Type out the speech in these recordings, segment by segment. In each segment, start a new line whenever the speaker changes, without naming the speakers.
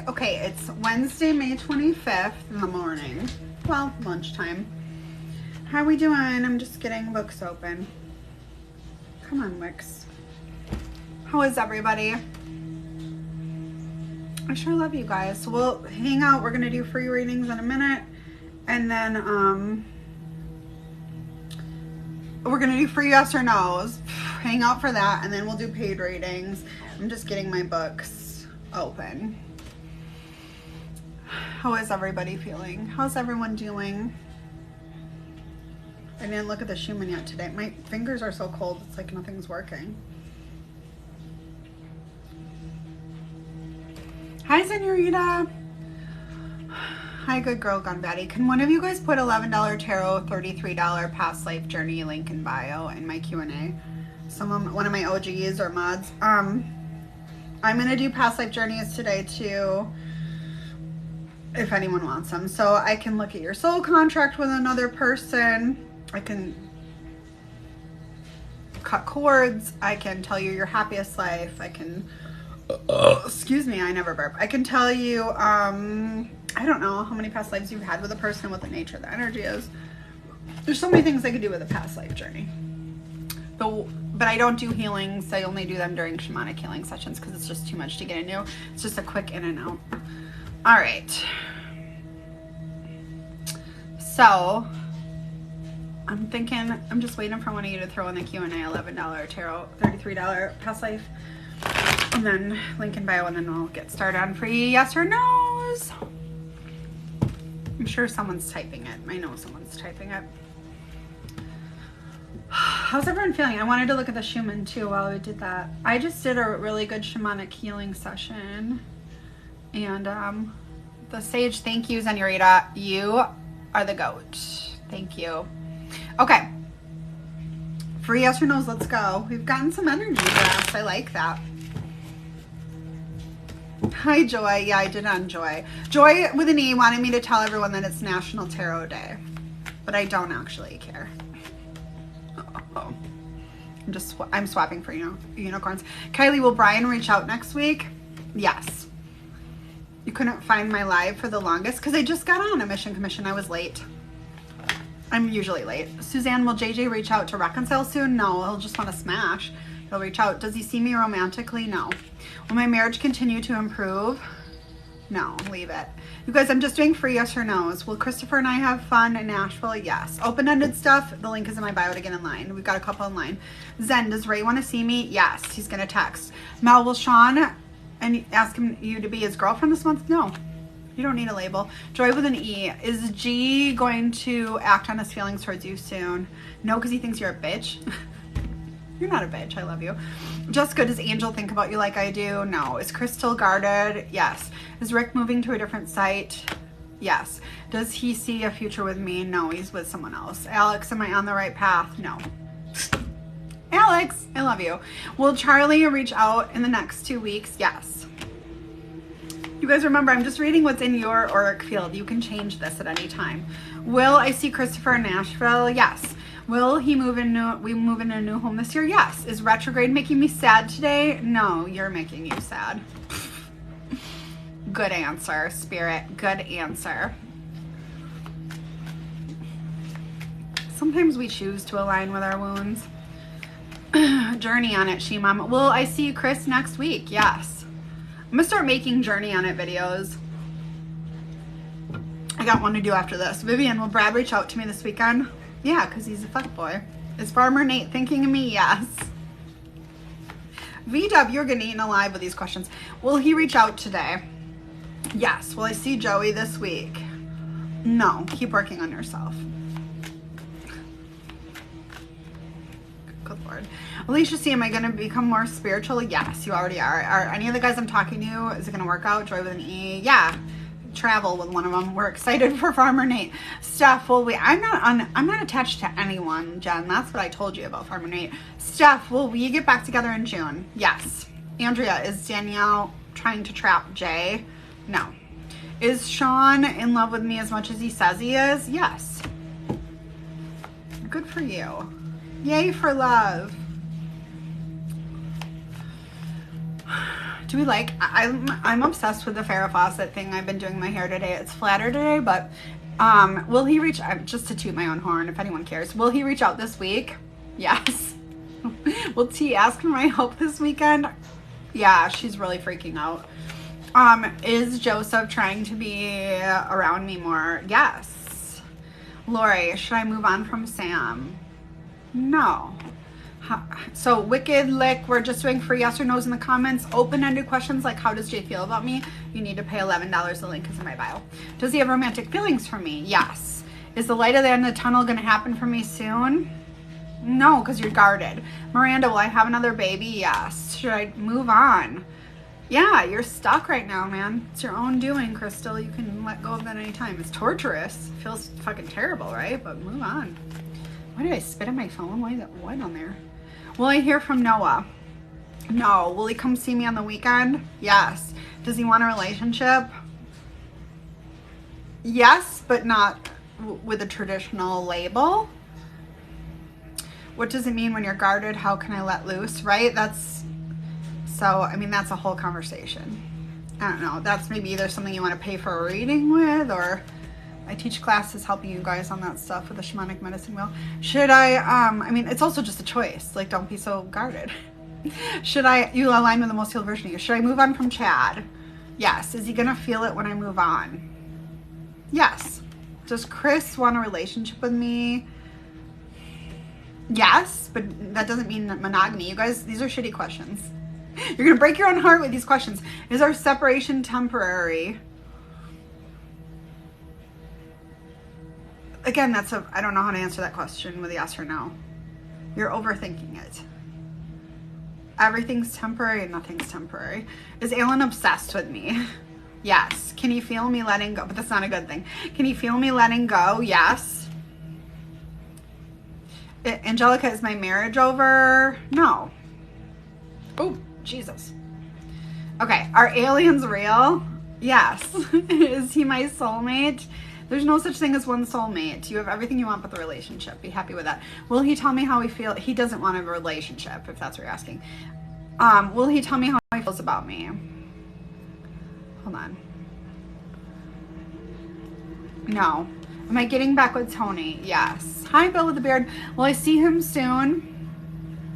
Okay, it's Wednesday, May 25th in the morning. Well, lunchtime. How are we doing? I'm just getting books open. Come on, Wix. How is everybody? I sure love you guys. So we'll hang out. We're gonna do free readings in a minute. And then we're gonna do free yes or no's. Hang out for that, and then we'll do paid readings. I'm just getting my books open. How is everybody feeling? How's everyone doing? I didn't look at the Schumann yet today. My fingers are so cold, it's like nothing's working. Hi, Senorita. Hi, good girl, Gun Betty. Can one of you guys put $11 tarot, $33 past life journey link in bio in my Q&A? One of my OGs or mods. I'm gonna do past life journeys today too, if anyone wants them. So I can look at your soul contract with another person. I can cut cords. I can tell you your happiest life. I can, excuse me, I never burp. I can tell you, I don't know how many past lives you've had with a person, what the nature of the energy is. There's so many things I could do with a past life journey. But I don't do healings. I only do them during shamanic healing sessions because it's just too much to get into. It's just a quick in and out. All right. So I'm thinking, I'm just waiting for one of you to throw in the Q&A, $11 tarot, $33 past life, and then link in bio, and then we'll get started on free yes or no's. I'm sure someone's typing it. I know someone's typing it. How's everyone feeling? I wanted to look at the Schumann too while we did that. I just did a really good shamanic healing session. And the Sage, thank you, Senorita. You are the goat. Thank you. Okay. Free yes or no's, let's go. We've gotten some energy drafts. I like that. Hi, Joy. Yeah, I did on Joy. Joy with an E wanted me to tell everyone that it's National Tarot Day. But I don't actually care. I'm swapping for unicorns. Kylie, will Brian reach out next week? Yes. You couldn't find my live for the longest because I just got on a mission commission. I was late. I'm usually late. Suzanne, will JJ reach out to reconcile soon? No, he'll just want to smash. He'll reach out. Does he see me romantically? No. Will my marriage continue to improve? No, leave it. You guys, I'm just doing free yes or no's. Will Christopher and I have fun in Nashville? Yes. Open-ended stuff, the link is in my bio to get in line. We've got a couple in line. Zen, does Ray want to see me? Yes, he's going to text. Mel, will Sean and ask you to be his girlfriend this month? No, you don't need a label. Joy with an E, is G going to act on his feelings towards you soon? No, because he thinks you're a bitch. You're not a bitch. I love you. Jessica, does Angel think about you like I do? No. Is Chris still guarded? Yes. Is Rick moving to a different site? Yes. Does he see a future with me? No, he's with someone else. Alex, am I on the right path? No. Alex, I love you. Will Charlie reach out in the next 2 weeks? Yes. You guys remember, I'm just reading what's in your auric field. You can change this at any time. Will I see Christopher in Nashville? Yes. Will we move into a new home this year? Yes. Is retrograde making me sad today? No, you're making you sad. Good answer, Spirit. Good answer. Sometimes we choose to align with our wounds. Journey on it, She-Mom. Will I see Chris next week? Yes. I'm gonna start making journey on it videos. I got one to do after this. Vivian, will Brad reach out to me this weekend? Yeah, because he's a fuckboy. Is Farmer Nate thinking of me? Yes. VW, you're getting eaten alive with these questions. Will he reach out today? Yes. Will I see Joey this week? No. Keep working on yourself. Good Lord. Alicia C, am I going to become more spiritual? Yes, you already are. Are any of the guys I'm talking to, is it going to work out? Joy with an E? Yeah. Travel with one of them. We're excited for Farmer Nate. Steph, will we? I'm not attached to anyone, Jen. That's what I told you about Farmer Nate. Steph, will we get back together in June? Yes. Andrea, is Danielle trying to trap Jay? No. Is Sean in love with me as much as he says he is? Yes. Good for you. Yay for love. Do we like, I'm obsessed with the Farrah Fawcett thing. I've been doing my hair today. It's flatter today, but will he reach, just to toot my own horn if anyone cares, will he reach out this week? Yes. Will T ask for my help this weekend? Yeah, she's really freaking out. Is Joseph trying to be around me more? Yes. Lori, should I move on from Sam? No. So Wicked Lick, we're just doing free yes or no's in the comments. Open-ended questions like how does Jay feel about me? You need to pay $11. The link is in my bio. Does he have romantic feelings for me? Yes. Is the light at the end of the tunnel going to happen for me soon? No, because you're guarded. Miranda, will I have another baby? Yes. Should I move on? Yeah, you're stuck right now, man. It's your own doing, Crystal. You can let go of that anytime. It's torturous. It feels fucking terrible, right? But move on. Why did I spit on my phone? Why is that white on there? Will I hear from Noah? No. Will he come see me on the weekend? Yes. Does he want a relationship? Yes, but not with a traditional label. What does it mean when you're guarded? How can I let loose? Right? So, I mean, that's a whole conversation. I don't know. That's maybe either something you want to pay for a reading with, or I teach classes helping you guys on that stuff with the shamanic medicine wheel. Should I mean, it's also just a choice. Like, don't be so guarded. You align with the most healed version of you. Should I move on from Chad? Yes. Is he going to feel it when I move on? Yes. Does Chris want a relationship with me? Yes, but that doesn't mean monogamy. You guys, these are shitty questions. You're going to break your own heart with these questions. Is our separation temporary? Again, I don't know how to answer that question with yes or no. You're overthinking it. Everything's temporary and nothing's temporary. Is Alan obsessed with me? Yes. Can you feel me letting go? But that's not a good thing. Can you feel me letting go? Yes. Angelica, is my marriage over? No. Oh, Jesus. Okay. Are aliens real? Yes. Is he my soulmate? There's no such thing as one soulmate. You have everything you want but the relationship. Be happy with that. Will he tell me how he feels? He doesn't want a relationship, if that's what you're asking. Will he tell me how he feels about me? Hold on. No. Am I getting back with Tony? Yes. Hi, Bill with the beard. Will I see him soon?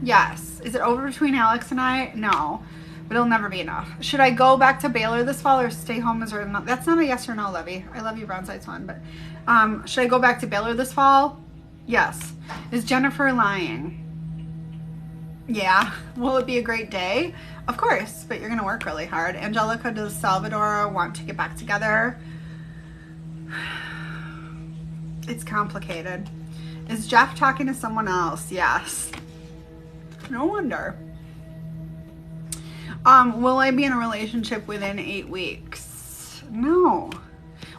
Yes. Is it over between Alex and I? No. But it'll never be enough. Should I go back to Baylor this fall or stay home as well? That's not a yes or no, Levy. I love you, Brownside Swan. But should I go back to Baylor this fall? Yes. Is Jennifer lying? Yeah. Will it be a great day? Of course, but you're going to work really hard. Angelica, does Salvador want to get back together? It's complicated. Is Jeff talking to someone else? Yes. No wonder. Will I be in a relationship within 8 weeks? No.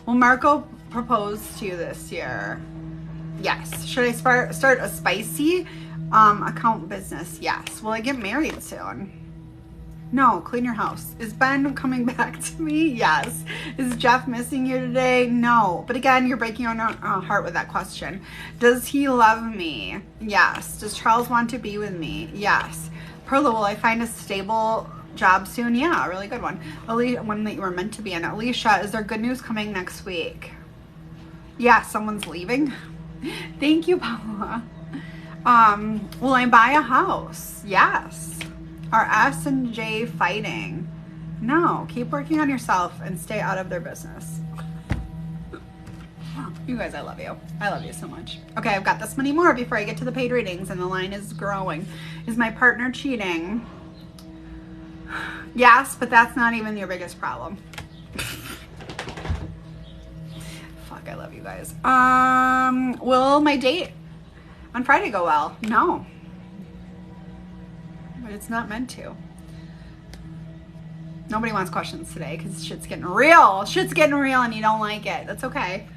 Will Marco propose to you this year? Yes. Should I start a spicy account business? Yes. Will I get married soon? No. Clean your house. Is Ben coming back to me? Yes. Is Jeff missing you today? No. But again, you're breaking your own heart with that question. Does he love me? Yes. Does Charles want to be with me? Yes. Perla, will I find a stable job soon? Yeah, a really good one. One that you were meant to be in. Alicia, is there good news coming next week? Yeah, someone's leaving. Thank you, Paula. Will I buy a house? Yes. Are S and J fighting? No. Keep working on yourself and stay out of their business. You guys, I love you. I love you so much. Okay, I've got this many more before I get to the paid readings, and the line is growing. Is my partner cheating? Yes, but that's not even your biggest problem. Fuck, I love you guys. Will my date on Friday go well? No. But it's not meant to. Nobody wants questions today because shit's getting real. Shit's getting real and you don't like it. That's okay.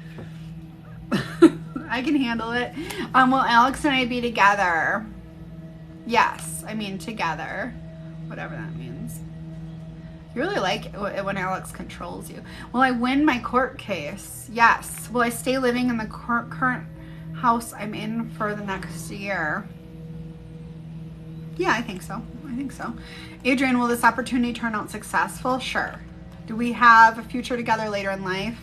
I can handle it. Will Alex and I be together? Yes. I mean, together. Whatever that means. You really like it when Alex controls you. Will I win my court case? Yes. Will I stay living in the current house I'm in for the next year? Yeah, I think so. I think so. Adrian, will this opportunity turn out successful? Sure. Do we have a future together later in life?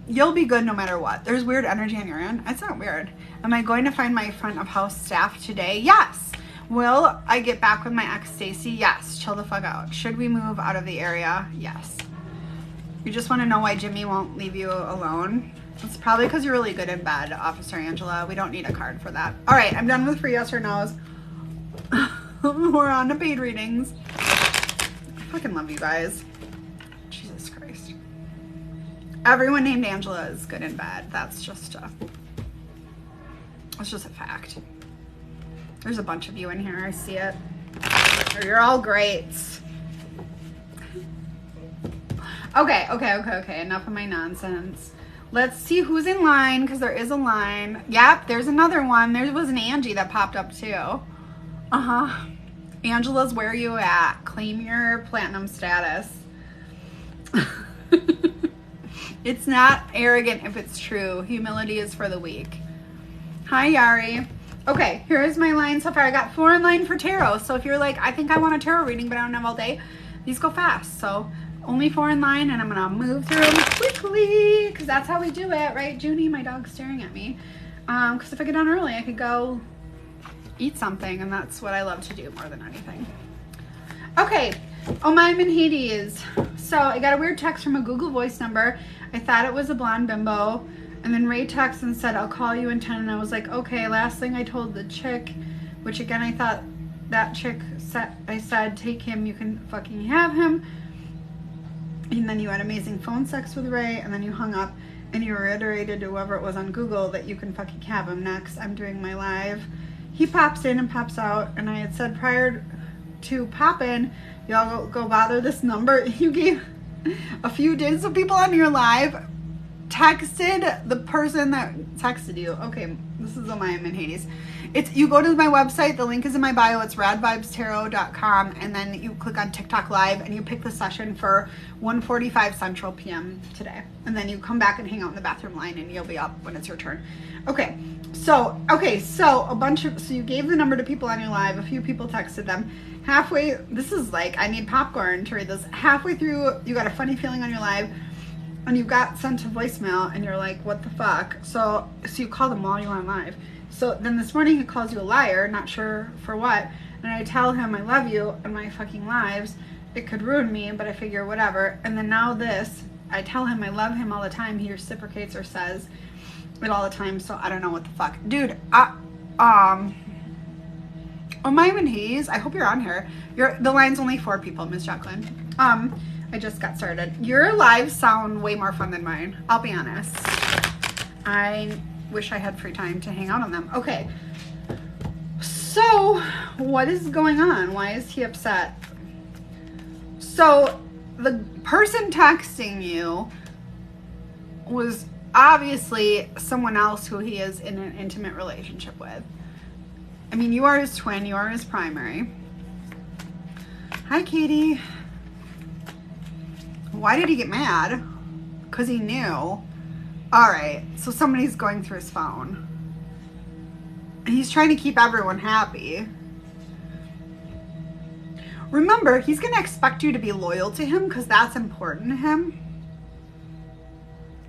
You'll be good no matter what. There's weird energy on your end. It's not weird. Am I going to find my front of house staff today? Yes. Will I get back with my ex Stacy? Yes. Chill the fuck out. Should we move out of the area? Yes. You just want to know why Jimmy won't leave you alone? It's probably because you're really good in bed, Officer Angela. We don't need a card for that. All right, I'm done with free yes or no's. We're on to paid readings. I fucking love you guys. Jesus Christ. Everyone named Angela is good in bed. That's just a fact. There's a bunch of you in here. I see it. You're all great. Okay. Enough of my nonsense. Let's see who's in line, because there is a line. Yep, there's another one. There was an Angie that popped up too. Angela's where you at? Claim your platinum status. It's not arrogant if it's true. Humility is for the weak. Hi, Yari. Okay, here's my line so far. I got 4 in line for tarot. So if you're like, I think I want a tarot reading, but I don't have all day, these go fast. So only 4 in line, and I'm gonna move through them quickly, because that's how we do it, right, Junie? My dog's staring at me. Because if I get done early, I could go eat something, and that's what I love to do more than anything. Okay, Omaim in Hades. So I got a weird text from a Google Voice number. I thought it was a blonde bimbo, and then Ray texted and said, I'll call you in 10, and I was like, okay. Last thing I told the chick, which again, I thought that chick said, I said, take him, you can fucking have him. And then you had amazing phone sex with Ray, and then you hung up, and you reiterated to whoever it was on Google that you can fucking have him next. I'm doing my live. He pops in and pops out, and I had said prior to pop in, y'all go bother this number. You gave a few digits of people on your live, texted the person that texted you. Okay, this is Omaim in Hades. You go to my website, the link is in my bio, it's radvibestarot.com, and then you click on TikTok Live and you pick the session for 1:45 Central PM today. And then you come back and hang out in the bathroom line, and you'll be up when it's your turn. So you gave the number to people on your live, a few people texted them. Halfway, this is like, I need popcorn to read this. Halfway through, you got a funny feeling on your live, and you got sent a voicemail, and you're like, what the fuck? So you call them while you're on live. So then this morning he calls you a liar, not sure for what, and I tell him I love you on my fucking lives. It could ruin me, but I figure whatever. And then now this, I tell him I love him all the time. He reciprocates or says it all the time, so I don't know what the fuck. Dude, Omaim in Hades, I hope you're on here. The line's only 4 people, Miss Jacqueline. I just got started. Your lives sound way more fun than mine, I'll be honest. I wish I had free time to hang out on them. Okay, so what is going on? Why is he upset? So the person texting you was obviously someone else who he is in an intimate relationship with. I mean, you are his twin, you are his primary. Hi, Katie. Why did he get mad? Because he knew. All right, so somebody's going through his phone. He's trying to keep everyone happy. Remember, he's going to expect you to be loyal to him because that's important to him.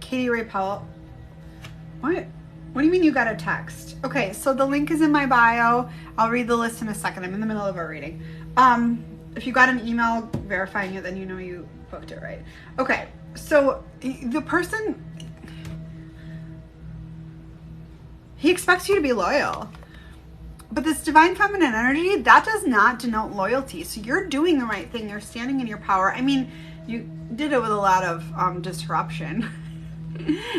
Katie Ray Powell. What do you mean you got a text? Okay, so the link is in my bio. I'll read the list in a second. I'm in the middle of a reading. If you got an email verifying it, then you know you booked it right. Okay, so the person, he expects you to be loyal. But this divine feminine energy, that does not denote loyalty. So you're doing the right thing. You're standing in your power. I mean, you did it with a lot of disruption.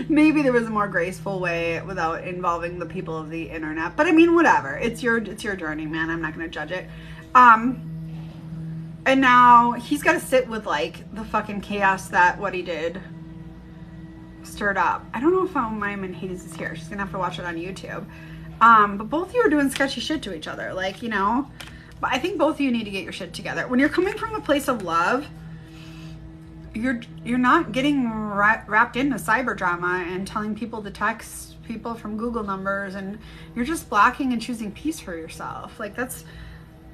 Maybe there was a more graceful way without involving the people of the internet. But I mean, whatever. It's your journey, man. I'm not going to judge it. And now he's got to sit with like the fucking chaos that what he did stirred up. I don't know if Omaim in Hades is here. She's going to have to watch it on YouTube. But both of you are doing sketchy shit to each other. Like, you know, but I think both of you need to get your shit together. When you're coming from a place of love, you're not getting wrapped into cyber drama and telling people to text people from Google numbers, and you're just blocking and choosing peace for yourself. Like, that's,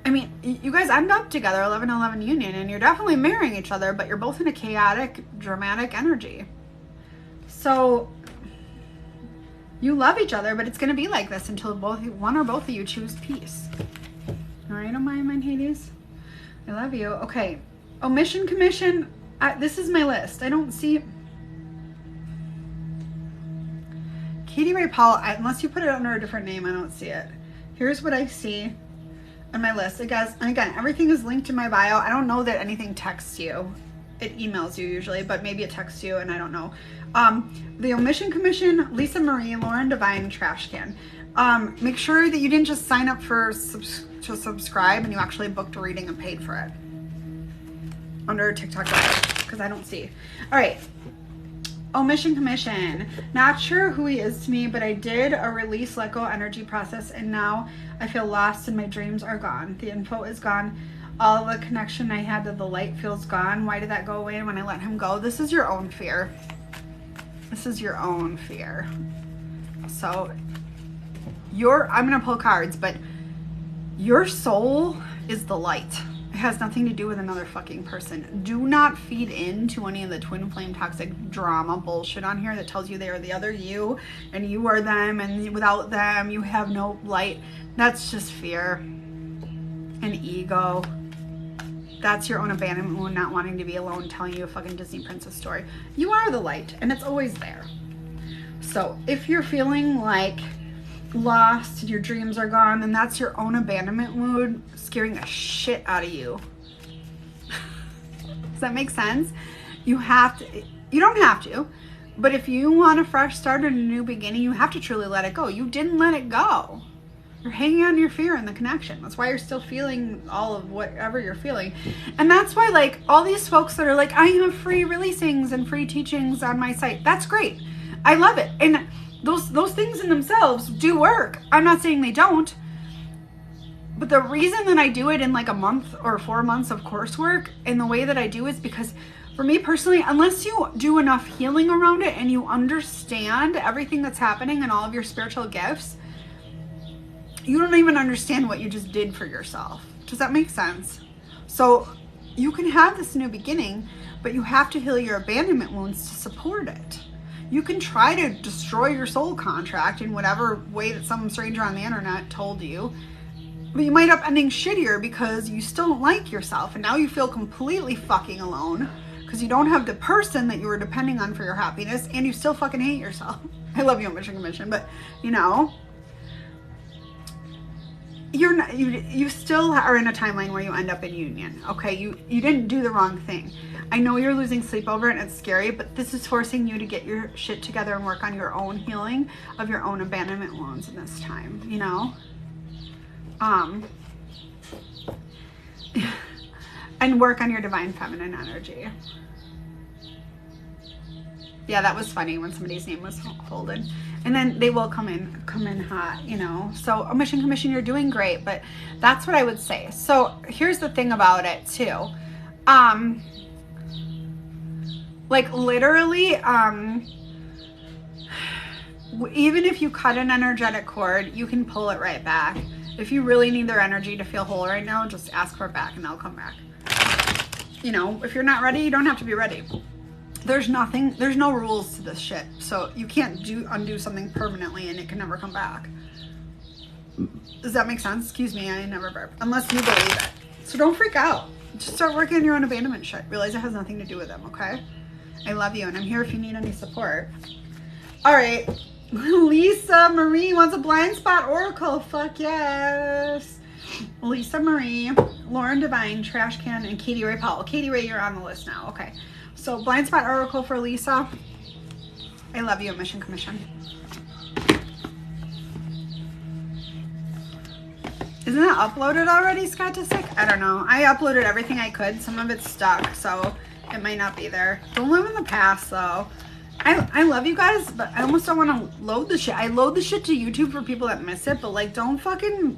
I mean, you guys end up together, 11-11 union, and you're definitely marrying each other, but you're both in a chaotic, dramatic energy. So you love each other, but it's going to be like this until one or both of you choose peace. All right, oh my Hades. I love you. Okay. Omission commission. This is my list. I don't see Katie Ray Powell. Unless you put it under a different name, I don't see it. Here's what I see on my list. Again, everything is linked in my bio. I don't know that anything texts you. It emails you usually, but maybe it texts you, and I don't know. The Omission Commission, Lisa Marie, Lauren Devine, Trash Can. Make sure that you didn't just sign up to subscribe and you actually booked a reading and paid for it. Under TikTok Live, because I don't see. All right. Omission Commission. Not sure who he is to me, but I did a release, let go energy process, and now I feel lost and my dreams are gone. The info is gone. All the connection I had to the light feels gone. Why did that go away when I let him go? This is your own fear. This is your own fear. So I'm going to pull cards, but your soul is the light. It has nothing to do with another fucking person. Do not feed into any of the twin flame toxic drama bullshit on here that tells you they are the other you and you are them, and without them you have no light. That's just fear and ego. That's your own abandonment wound, not wanting to be alone, telling you a fucking Disney princess story. You are the light, and it's always there. So if you're feeling like lost, your dreams are gone, then that's your own abandonment wound scaring the shit out of you. Does that make sense? You don't have to, but if you want a fresh start and a new beginning, you have to truly let it go. You didn't let it go. You're hanging on your fear and the connection. That's why you're still feeling all of whatever you're feeling. And that's why, like, all these folks that are like, I have free releasings and free teachings on my site. That's great. I love it. And those things in themselves do work. I'm not saying they don't. But the reason that I do it in like a month or 4 months of coursework and the way that I do is because for me personally, unless you do enough healing around it and you understand everything that's happening and all of your spiritual gifts, you don't even understand what you just did for yourself. Does that make sense? So you can have this new beginning, but you have to heal your abandonment wounds to support it. You can try to destroy your soul contract in whatever way that some stranger on the internet told you, but you might end up ending shittier because you still don't like yourself, and now you feel completely fucking alone because you don't have the person that you were depending on for your happiness, and you still fucking hate yourself. I love you, Omission Commission, but you know, you still are in a timeline where you end up in union. Okay, you didn't do the wrong thing. I know you're losing sleep over it and it's scary, but this is forcing you to get your shit together and work on your own healing of your own abandonment wounds in this time, you know? And work on your divine feminine energy. Yeah, that was funny when somebody's name was folded. And then they will come in hot, you know. So Omission Commission, you're doing great, but that's what I would say. So here's the thing about it too. Like literally, even if you cut an energetic cord, you can pull it right back. If you really need their energy to feel whole right now, just ask for it back and they'll come back. You know, if you're not ready, you don't have to be ready. There's no rules to this shit. So you can't undo something permanently and it can never come back. Does that make sense? Excuse me, I never burp. Unless you believe it. So don't freak out. Just start working on your own abandonment shit. Realize it has nothing to do with them, okay? I love you and I'm here if you need any support. All right. Lisa Marie wants a blind spot oracle. Fuck yes. Lisa Marie, Lauren Devine, Trash Can, and Katie Ray Powell. Katie Ray, you're on the list now. Okay. So blind spot oracle for Lisa. I love you, Omission Commission. Isn't that uploaded already, Scott2Sick? I don't know. I uploaded everything I could. Some of it's stuck, so it might not be there. Don't live in the past, though. I love you guys, but I almost don't want to load the shit. I load the shit to YouTube for people that miss it, but like, don't fucking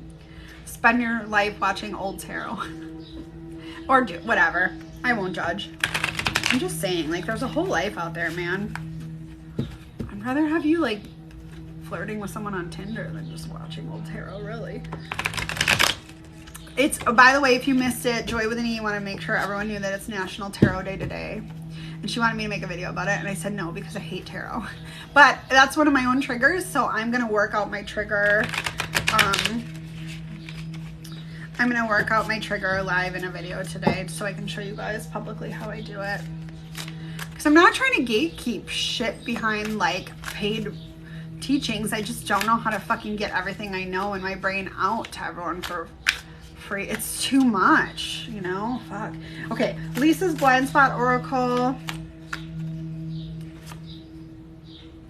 spend your life watching old tarot. Or do whatever. I won't judge. I'm just saying, like, there's a whole life out there, man. I'd rather have you, like, flirting with someone on Tinder than just watching old tarot, really. It's, by the way, if you missed it, Joy with an E wanted to make sure everyone knew that it's National Tarot Day today. And she wanted me to make a video about it, and I said no because I hate tarot. But that's one of my own triggers, so I'm going to work out my trigger. I'm going to work out my trigger live in a video today so I can show you guys publicly how I do it. Because I'm not trying to gatekeep shit behind like paid teachings. I just don't know how to fucking get everything I know in my brain out to everyone for free. It's too much, you know? Fuck. Okay, Lisa's Blind Spot Oracle.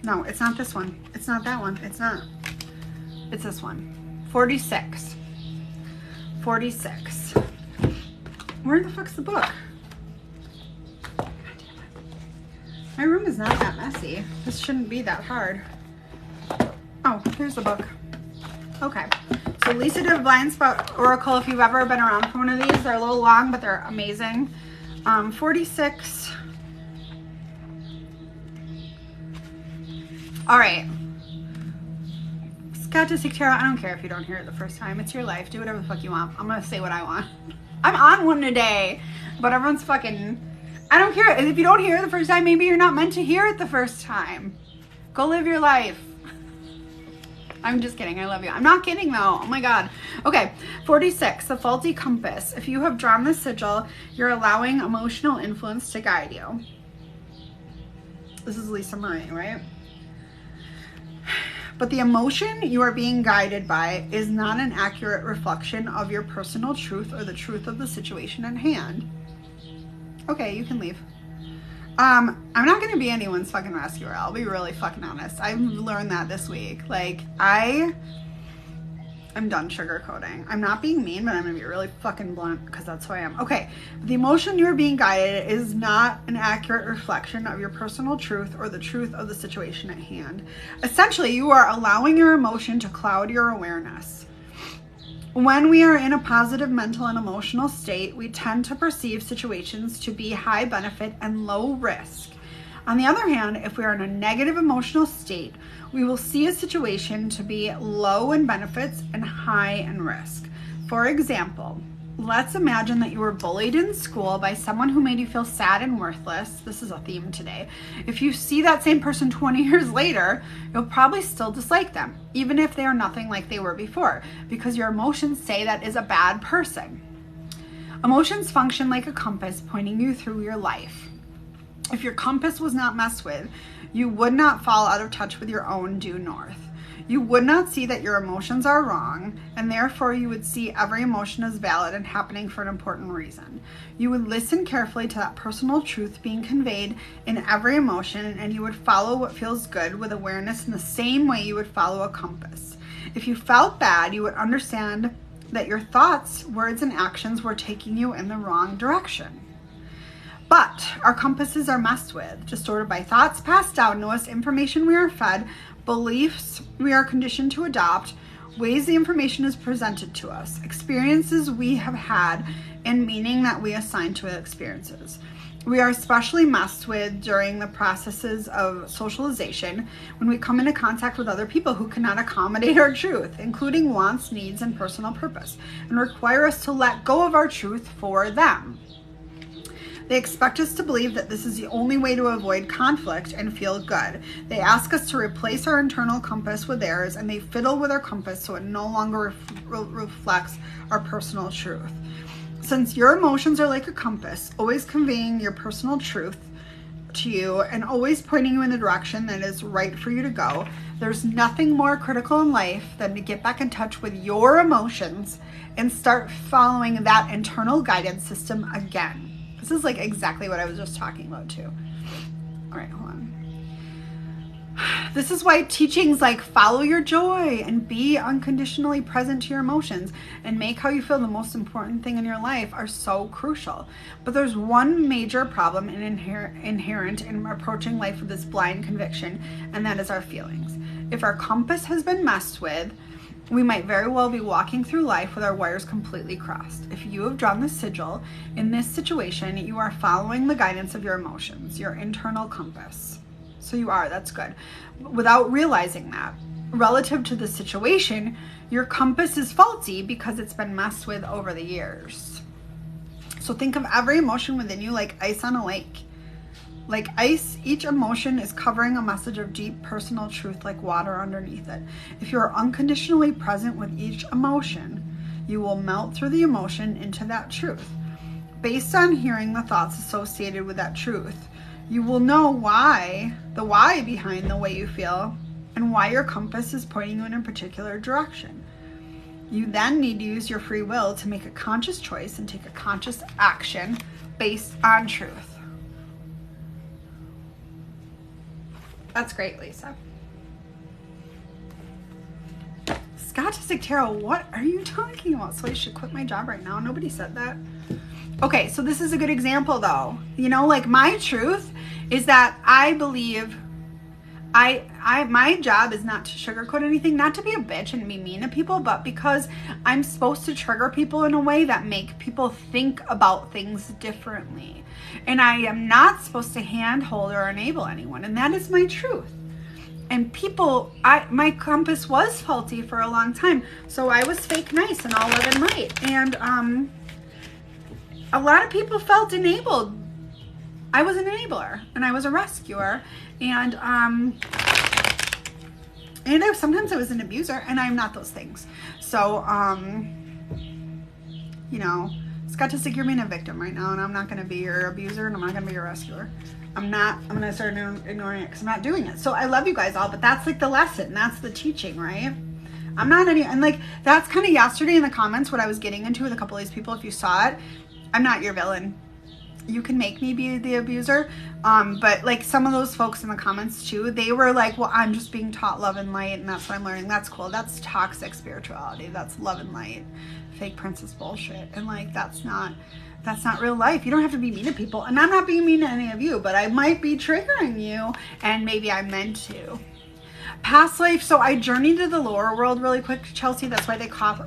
No, it's not this one. It's not that one. It's not. It's this one. 46. 46. Where the fuck's the book? God damn it. My room is not that messy. This shouldn't be that hard. Oh, here's the book. Okay. So Lisa did a Blind Spot Oracle. If you've ever been around for one of these, they're a little long, but they're amazing. 46. All right. Scholastic Tarot, I don't care if you don't hear it the first time. It's your life. Do whatever the fuck you want. I'm going to say what I want. I'm on one today, but everyone's fucking... I don't care. If you don't hear it the first time, maybe you're not meant to hear it the first time. Go live your life. I'm just kidding. I love you. I'm not kidding though. Oh my God. Okay. 46, the faulty compass. If you have drawn the sigil, you're allowing emotional influence to guide you. This is Lisa Marie, right? But the emotion you are being guided by is not an accurate reflection of your personal truth or the truth of the situation at hand. Okay, you can leave. I'm not going to be anyone's fucking rescuer. I'll be really fucking honest. I've learned that this week. Like, I'm done sugarcoating. I'm not being mean, but I'm going to be really fucking blunt because that's who I am. Okay, the emotion you are being guided is not an accurate reflection of your personal truth or the truth of the situation at hand. Essentially, you are allowing your emotion to cloud your awareness. When we are in a positive mental and emotional state, we tend to perceive situations to be high benefit and low risk. On the other hand, if we are in a negative emotional state, we will see a situation to be low in benefits and high in risk. For example, let's imagine that you were bullied in school by someone who made you feel sad and worthless. This is a theme today. If you see that same person 20 years later, you'll probably still dislike them, even if they are nothing like they were before, because your emotions say that is a bad person. Emotions function like a compass pointing you through your life. If your compass was not messed with, you would not fall out of touch with your own due north. You would not see that your emotions are wrong, and therefore you would see every emotion as valid and happening for an important reason. You would listen carefully to that personal truth being conveyed in every emotion, and you would follow what feels good with awareness in the same way you would follow a compass. If you felt bad, you would understand that your thoughts, words, and actions were taking you in the wrong direction. But our compasses are messed with, distorted by thoughts passed down to us, information we are fed, beliefs we are conditioned to adopt, ways the information is presented to us, experiences we have had, and meaning that we assign to experiences. We are especially messed with during the processes of socialization when we come into contact with other people who cannot accommodate our truth, including wants, needs, and personal purpose, and require us to let go of our truth for them. They expect us to believe that this is the only way to avoid conflict and feel good. They ask us to replace our internal compass with theirs, and they fiddle with our compass so it no longer reflects our personal truth. Since your emotions are like a compass, always conveying your personal truth to you and always pointing you in the direction that is right for you to go, there's nothing more critical in life than to get back in touch with your emotions and start following that internal guidance system again. This is like exactly what I was just talking about too. All right, hold on. This is why teachings like follow your joy and be unconditionally present to your emotions and make how you feel the most important thing in your life are so crucial. But there's one major problem and inherent in approaching life with this blind conviction, and that is our feelings. If our compass has been messed with, we might very well be walking through life with our wires completely crossed. If you have drawn the sigil, in this situation, you are following the guidance of your emotions, your internal compass. So you are, that's good. Without realizing that. relative to the situation, your compass is faulty because it's been messed with over the years. So think of every emotion within you like ice on a lake. Like ice, each emotion is covering a message of deep personal truth like water underneath it. If you are unconditionally present with each emotion, you will melt through the emotion into that truth. Based on hearing the thoughts associated with that truth, you will know the why behind the way you feel and why your compass is pointing you in a particular direction. You then need to use your free will to make a conscious choice and take a conscious action based on truth. That's great, Lisa. Scottistic Tarot, what are you talking about? So I should quit my job right now? Nobody said that. Okay, so this is a good example though. You know, like my truth is that I believe my job is not to sugarcoat anything, not to be a bitch and be mean to people, but because I'm supposed to trigger people in a way that make people think about things differently. And I am not supposed to handhold or enable anyone. And that is my truth. And people, my compass was faulty for a long time. So I was fake nice and all love and light. And a lot of people felt enabled. I was an enabler and I was a rescuer. And sometimes I was an abuser, and I'm not those things. So, you know, Scottistic, you're being a victim right now, and I'm not going to be your abuser, and I'm not going to be your rescuer. I'm going to start ignoring it because I'm not doing it. So I love you guys all, but that's like the lesson. That's the teaching, right? I'm not and like, that's kind of yesterday in the comments what I was getting into with a couple of these people. If you saw it, I'm not your villain. You can make me be the abuser. But like some of those folks in the comments too, they were like, well, I'm just being taught love and light and that's what I'm learning. That's cool. That's toxic spirituality. That's love and light. Fake princess bullshit. And like, that's not real life. You don't have to be mean to people. And I'm not being mean to any of you, but I might be triggering you and maybe I'm meant to. Past life. So I journeyed to the lower world really quick, Chelsea. That's why they cost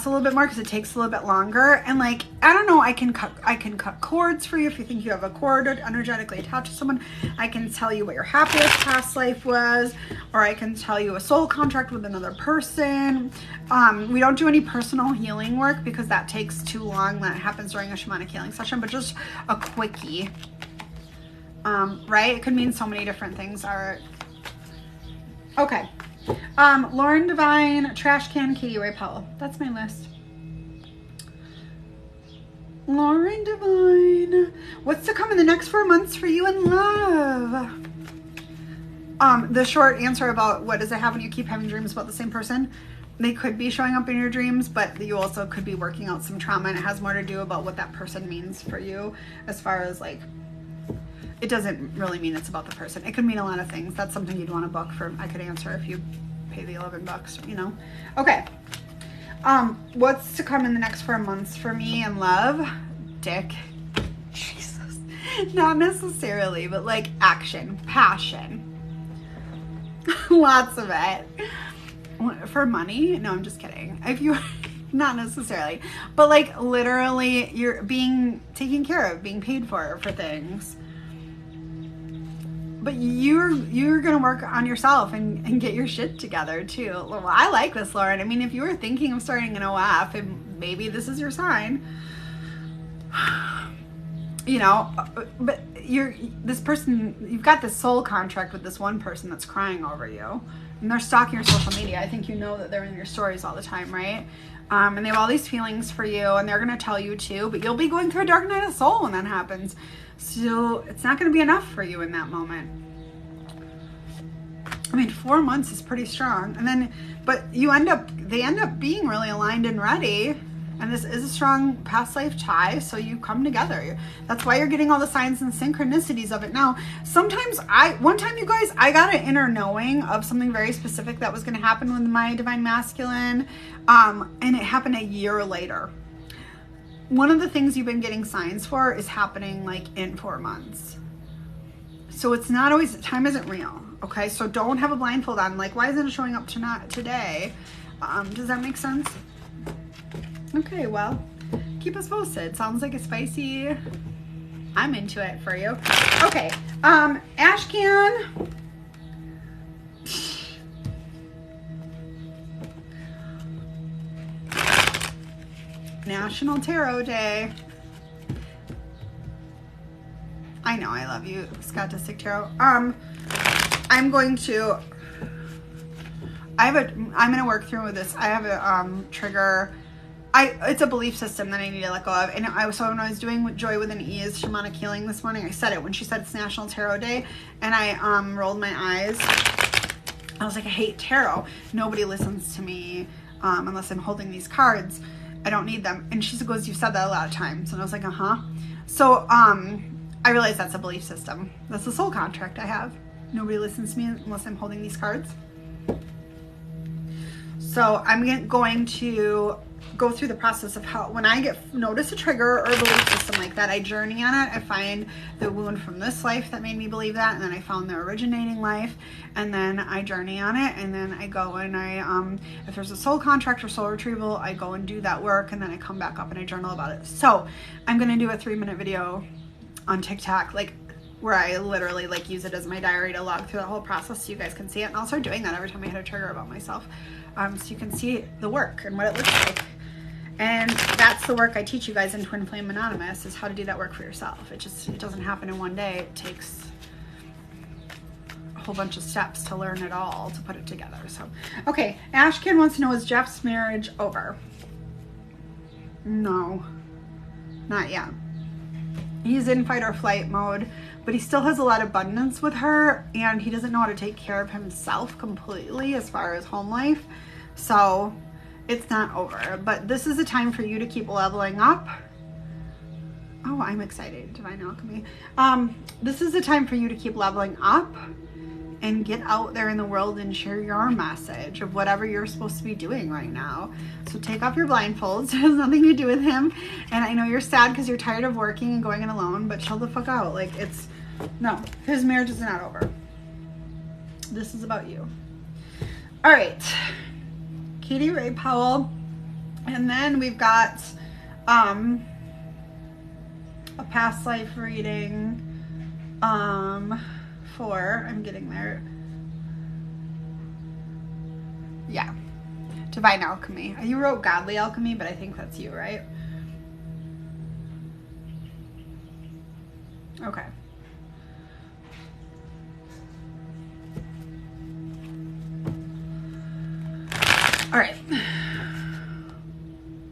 a little bit more because it takes a little bit longer. And like, I don't know, I can cut cords for you if you think you have a cord energetically attached to someone. I can tell you what your happiest past life was, or I can tell you a soul contract with another person. We don't do any personal healing work because that takes too long. That happens during a shamanic healing session, but just a quickie. Right? It could mean so many different things. All right. Okay. Lauren Divine, Trash Can, Katie Ray Powell. That's my list. Lauren Divine. What's to come in the next 4 months for you in love? The short answer about what does it have when you keep having dreams about the same person? They could be showing up in your dreams, but you also could be working out some trauma, and it has more to do about what that person means for you as far as like, it doesn't really mean it's about the person. It could mean a lot of things. That's something you'd want to book for. I could answer if you pay the $11, you know? Okay. What's to come in the next 4 months for me in love? Dick. Jesus. Not necessarily, but like action, passion. Lots of it. For money? No, I'm just kidding. If you, not necessarily, but like literally you're being taken care of, being paid for things. But you're gonna work on yourself and get your shit together too. Well, I like this, Lauren. I mean, if you were thinking of starting an OF, and maybe this is your sign, you know. But this person, you've got this soul contract with this one person that's crying over you, and they're stalking your social media. I think you know that they're in your stories all the time, right? And they have all these feelings for you, and they're gonna tell you too. But you'll be going through a dark night of soul when that happens. So it's not going to be enough for you in that moment. I mean, 4 months is pretty strong. And then, but they end up being really aligned and ready. And this is a strong past life tie. So you come together. That's why you're getting all the signs and synchronicities of it now. Sometimes one time you guys, I got an inner knowing of something very specific that was going to happen with my divine masculine. And it happened a year later. One of the things you've been getting signs for is happening like in 4 months. So it's not always, time isn't real. Okay. So don't have a blindfold on. Like, why isn't it showing up today? Does that make sense? Okay. Well, keep us posted. Sounds like a spicy I'm into it for you. Okay, Ashcan. National Tarot Day. I know I love you, Scholastic Tarot. I'm going to work through with this. I have a trigger. It's a belief system that I need to let go of. And so when I was doing Joy with an Ease shamanic healing this morning, I said it when she said it's National Tarot Day, and I rolled my eyes. I was like, I hate tarot. Nobody listens to me unless I'm holding these cards. I don't need them. And she goes, you've said that a lot of times. And I was like, uh-huh. So I realized that's a belief system. That's the soul contract I have. Nobody listens to me unless I'm holding these cards. So I'm going to go through the process of how, when I notice a trigger or a belief system like that, I journey on it. I find the wound from this life that made me believe that, and then I found the originating life, and then I journey on it, and then I go and I, if there's a soul contract or soul retrieval, I go and do that work, and then I come back up and I journal about it. So I'm going to do a 3-minute video on TikTok, like where I literally like use it as my diary to log through the whole process so you guys can see it. And I'll start doing that every time I hit a trigger about myself, so you can see the work and what it looks like. And that's the work I teach you guys in Twin Flame Anonymous, is how to do that work for yourself. It doesn't happen in one day. It takes a whole bunch of steps to learn it all, to put it together. So, okay, Ashkin wants to know, is Jeff's marriage over? No, not yet. He's in fight or flight mode, but he still has a lot of abundance with her, and he doesn't know how to take care of himself completely as far as home life. So it's not over, but this is a time for you to keep leveling up. Oh, I'm excited, Divine Alchemy. This is a time for you to keep leveling up and get out there in the world and share your message of whatever you're supposed to be doing right now. So take off your blindfolds. It has nothing to do with him. And I know you're sad because you're tired of working and going in alone, but chill the fuck out. Like, no, his marriage is not over. This is about you. All right. Katie Ray Powell. And then we've got a past life reading for, I'm getting there. Yeah. Divine Alchemy. You wrote Godly Alchemy, but I think that's you, right? Okay. All right.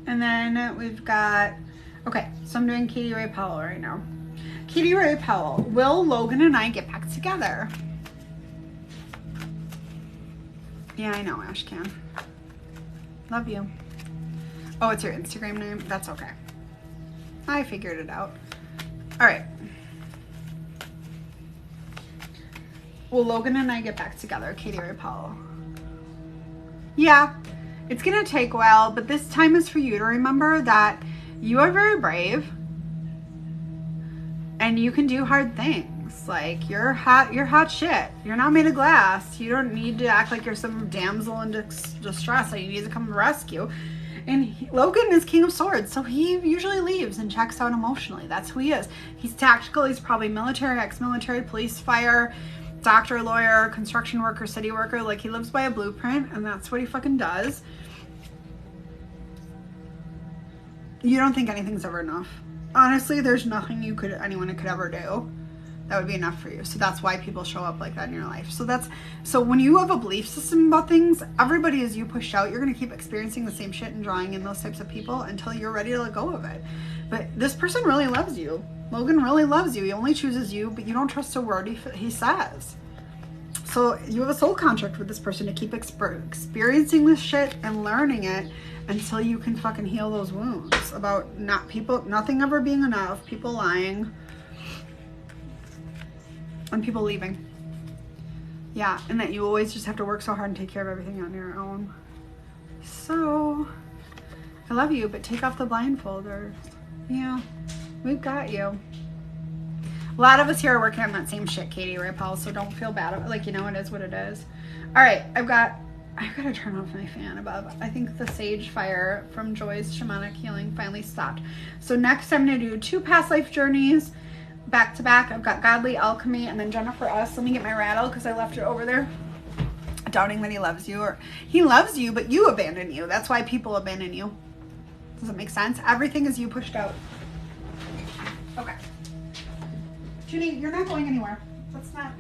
And then we've got, okay, so I'm doing Katie Ray Powell right now. Katie Ray Powell, will Logan and I get back together? Yeah, I know, Ashcan. Love you. Oh, it's your Instagram name? That's okay. I figured it out. All right. Will Logan and I get back together? Katie Ray Powell. Yeah, it's going to take a while, but this time is for you to remember that you are very brave and you can do hard things. Like, you're hot shit. You're not made of glass. You don't need to act like you're some damsel in distress that you need to come rescue. And Logan is King of Swords, so he usually leaves and checks out emotionally. That's who he is. He's tactical. He's probably military, ex-military, police, fire, doctor, lawyer, construction worker, city worker. Like, he lives by a blueprint, and that's what he fucking does. You don't think anything's ever enough. Honestly, there's nothing anyone could ever do that would be enough for you. So that's why people show up like that in your life. So when you have a belief system about things, everybody, as you push out, you're going to keep experiencing the same shit and drawing in those types of people until you're ready to let go of it. But this person really loves you. Logan really loves you. He only chooses you, but you don't trust a word he says. So you have a soul contract with this person to keep experiencing this shit and learning it until you can fucking heal those wounds about nothing ever being enough, people lying, and people leaving. Yeah, and that you always just have to work so hard and take care of everything on your own. So, I love you, but take off the blindfold, or, yeah, we've got you. A lot of us here are working on that same shit, Katie Ray Powell, so don't feel bad about it. Like, you know, it is what it is. All right, I've got to turn off my fan above. I think the sage fire from Joy's shamanic healing finally stopped. So next I'm going to do 2 past life journeys back to back. I've got Godly Alchemy and then Jennifer S. Let me get my rattle because I left it over there. Doubting that he loves you, or he loves you, but you abandon you. That's why people abandon you. Does it make sense? Everything is you pushed out. Okay. Judy, you're not going anywhere. That's not.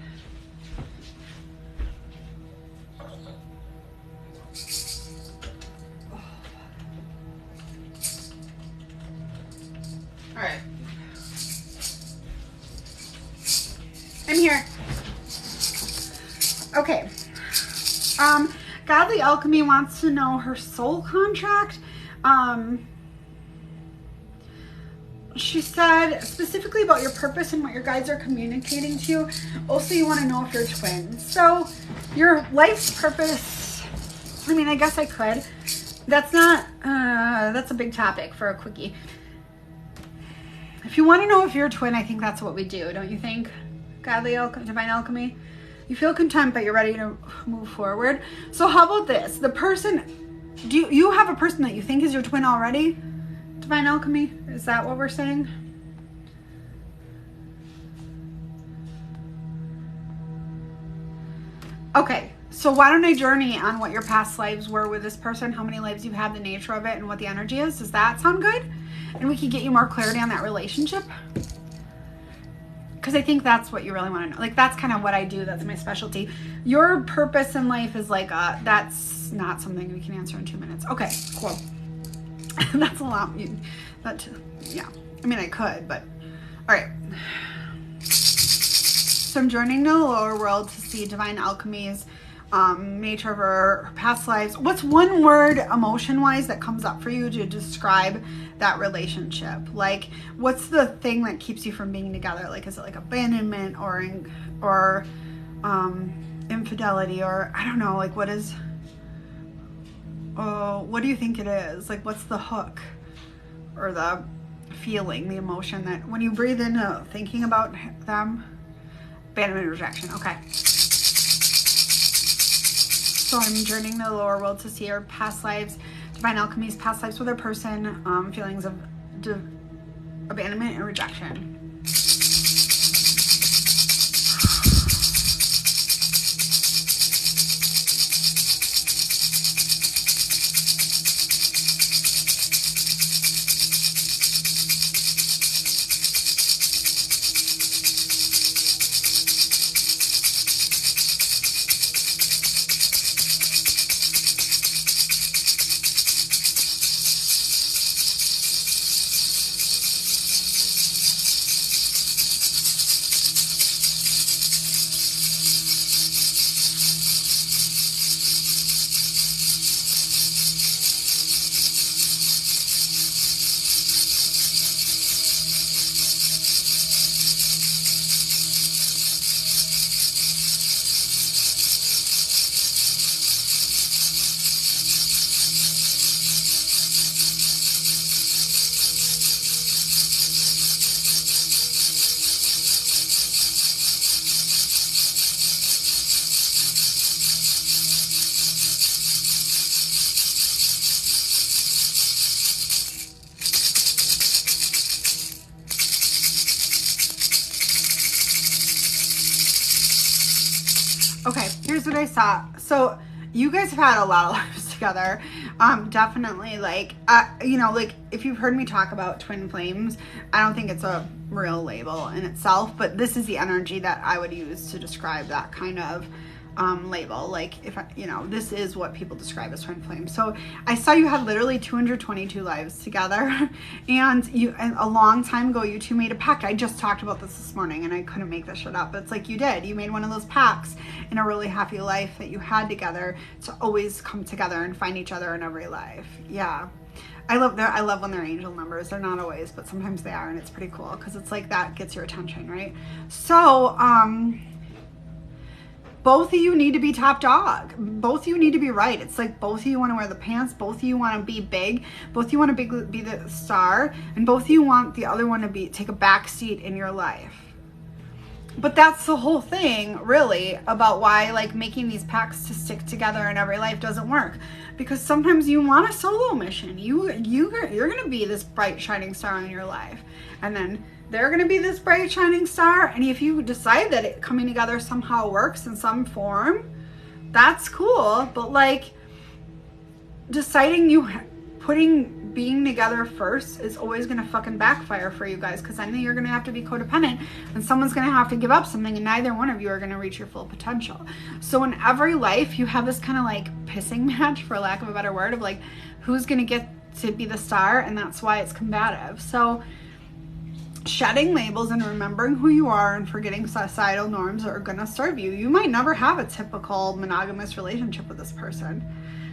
All right. I'm here. Okay. Godly Alchemy wants to know her soul contract. She said specifically about your purpose and what your guides are communicating to you. Also, you want to know if you're twins. So your life's purpose, I mean, I guess I could. That's not, that's a big topic for a quickie. If you want to know if you're a twin, I think that's what we do, don't you think? Godly Alchemy, Divine Alchemy. You feel content, but you're ready to move forward. So how about this? The person, do you have a person that you think is your twin already? Divine Alchemy, is that what we're saying? Okay, so why don't I journey on what your past lives were with this person, how many lives you've had, the nature of it, and what the energy is. Does that sound good? And we can get you more clarity on that relationship. Because I think that's what you really want to know. Like, that's kind of what I do. That's my specialty. Your purpose in life is like, that's not something we can answer in 2 minutes. Okay, cool. That's a lot. Yeah. I mean, I could, but all right. So I'm journeying to the lower world to see Divine Alchemy's nature of her past lives. What's one word emotion-wise that comes up for you to describe that relationship? Like, what's the thing that keeps you from being together? Like, is it like abandonment or infidelity, or I don't know, like what is, what do you think it is? Like, what's the hook or the feeling, the emotion that when you breathe into thinking about them? Abandonment, rejection. Okay. So I'm journeying the lower world to see her past lives, Divine Alchemy's past lives with her person, feelings of abandonment and rejection. Okay, here's what I saw. So you guys have had a lot of lives together. Definitely, like, you know, like if you've heard me talk about twin flames, I don't think it's a real label in itself, but this is the energy that I would use to describe that kind of label. Like, if I, you know, this is what people describe as twin flames. So I saw you had literally 222 lives together, and a long time ago you two made a pact. I just talked about this morning and I couldn't make this shit up, but it's like you did. You made one of those pacts in a really happy life that you had together to always come together and find each other in every life. Yeah. I love when they're angel numbers. They're not always, but sometimes they are, and it's pretty cool because it's like that gets your attention, right? So, both of you need to be top dog. Both of you need to be right. It's like both of you want to wear the pants. Both of you want to be big. Both of you want to be the star. And both of you want the other one to take a back seat in your life. But that's the whole thing, really, about why, like, making these pacts to stick together in every life doesn't work. because sometimes you want a solo mission. You're going to be this bright shining star in your life, and then they're going to be this bright shining star. And if you decide that it coming together somehow works in some form, that's cool. But like, deciding being together first is always going to fucking backfire for you guys, because then you're going to have to be codependent and someone's going to have to give up something, and neither one of you are going to reach your full potential. So in every life you have this kind of like pissing match, for lack of a better word, of like who's going to get to be the star, and that's why it's combative. So shedding labels and remembering who you are and forgetting societal norms are going to serve you. You might never have a typical monogamous relationship with this person,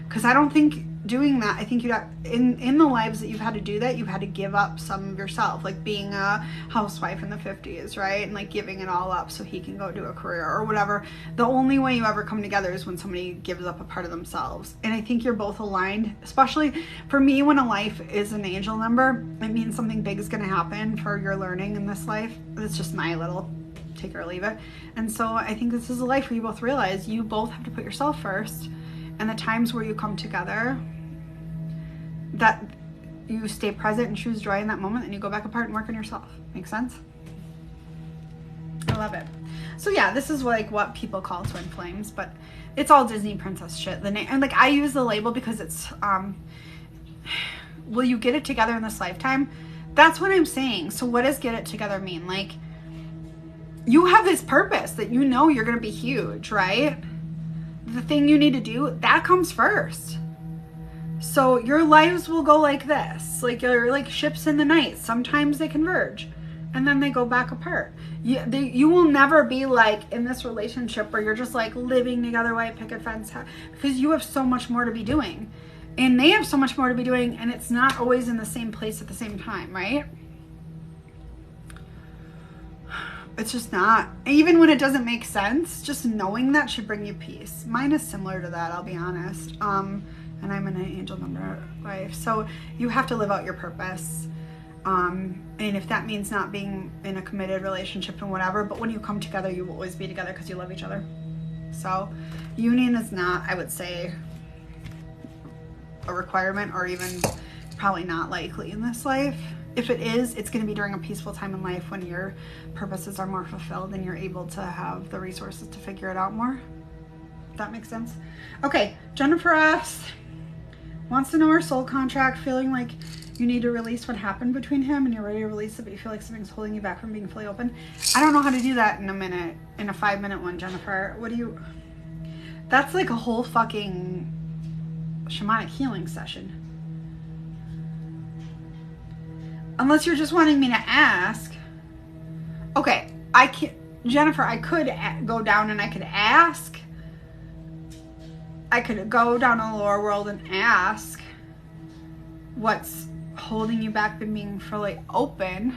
because I don't think doing that, I think you'd have, in the lives that you've had to do that, you've had to give up some of yourself, like being a housewife in the 50s, right? And like giving it all up so he can go do a career or whatever. The only way you ever come together is when somebody gives up a part of themselves. And I think you're both aligned, especially for me, when a life is an angel number, it means something big is going to happen for your learning in this life. It's just my little take it or leave it. And so I think this is a life where you both realize you both have to put yourself first. And the times where you come together, that you stay present and choose joy in that moment, and you go back apart and work on yourself. Make sense? I love it. So yeah, this is like what people call twin flames, but it's all Disney princess shit. And like, I use the label because it's will you get it together in this lifetime? That's what I'm saying. So what does get it together mean? Like, you have this purpose that you know you're going to be huge, right? The thing you need to do, that comes first. So your lives will go like this, like you're like ships in the night. Sometimes they converge and then they go back apart. You will never be like in this relationship where you're just like living together, white picket fence, because you have so much more to be doing and they have so much more to be doing, and it's not always in the same place at the same time, right? It's just not. Even when it doesn't make sense, just knowing that should bring you peace. Mine is similar to that, I'll be honest. And I'm in an angel number life. So you have to live out your purpose. And if that means not being in a committed relationship and whatever, but when you come together, you will always be together because you love each other. So union is not, I would say, a requirement, or even probably not likely in this life. If it is, it's going to be during a peaceful time in life when your purposes are more fulfilled and you're able to have the resources to figure it out more. If that makes sense. Okay, Jennifer asks, wants to know her soul contract, feeling like you need to release what happened between him and you're ready to release it, but you feel like something's holding you back from being fully open. I don't know how to do that in a minute, in a 5-minute one, Jennifer. What do you... That's like a whole fucking shamanic healing session. Unless you're just wanting me to ask. Okay, I can't, Jennifer, I could go down and I could ask. I could go down to the lower world and ask what's holding you back from being fully open.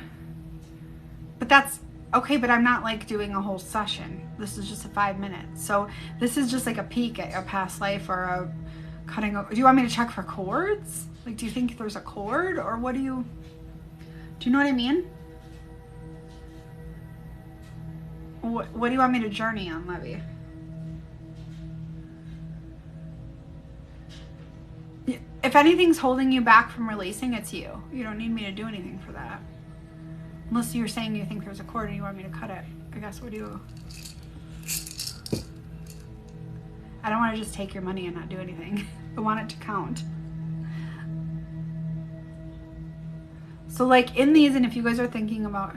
But that's okay, but I'm not like doing a whole session. This is just a 5 minutes. So this is just like a peek at a past life or a cutting. Do you want me to check for cords? Like, do you think there's a cord, or what do you know what I mean? What do you want me to journey on, Levy? If anything's holding you back from releasing, it's you. You don't need me to do anything for that. Unless you're saying you think there's a cord and you want me to cut it. I guess what do you... I don't want to just take your money and not do anything. I want it to count. So like in these, and if you guys are thinking about...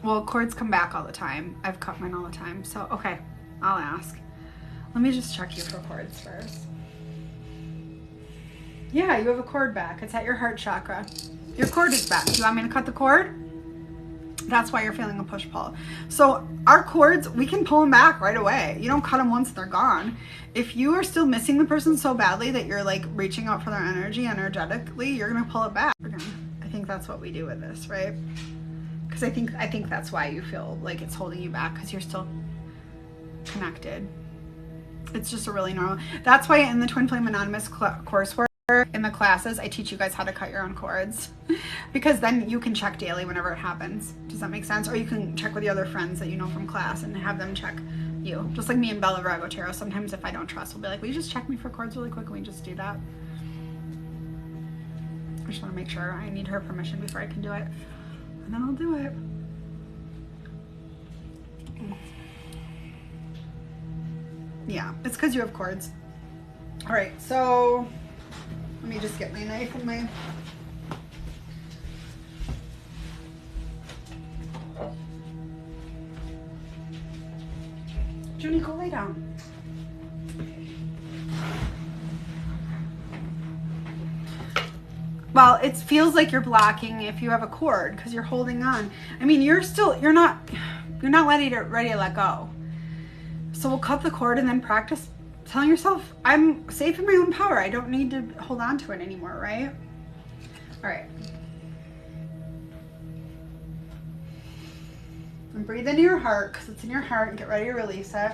Well, cords come back all the time. I've cut mine all the time. So, okay, I'll ask. Let me just check you for cords first. Yeah, you have a cord back. It's at your heart chakra. Your cord is back. Do you want me to cut the cord? That's why you're feeling a push-pull. So our cords, we can pull them back right away. You don't cut them once they're gone. If you are still missing the person so badly that you're like reaching out for their energy energetically, you're going to pull it back. I think that's what we do with this, right? Because I think that's why you feel like it's holding you back, because you're still connected. It's just a really normal. That's why in the Twin Flame Anonymous coursework, in the classes, I teach you guys how to cut your own cords, because then you can check daily whenever it happens. Does that make sense? Or you can check with the other friends that you know from class and have them check you. Just like me and Bella Virago Tarot. Sometimes if I don't trust, we'll be like, will you just check me for cords really quick? Can we just do that? I just want to make sure. I need her permission before I can do it. And then I'll do it. Yeah, it's because you have cords. All right, so let me just get my knife and my... Junie, go lay down. Well, it feels like you're blocking if you have a cord because you're holding on. I mean, you're not ready to let go. So we'll cut the cord and then practice telling yourself, I'm safe in my own power. I don't need to hold on to it anymore, right? All right. And breathe into your heart because it's in your heart and get ready to release it.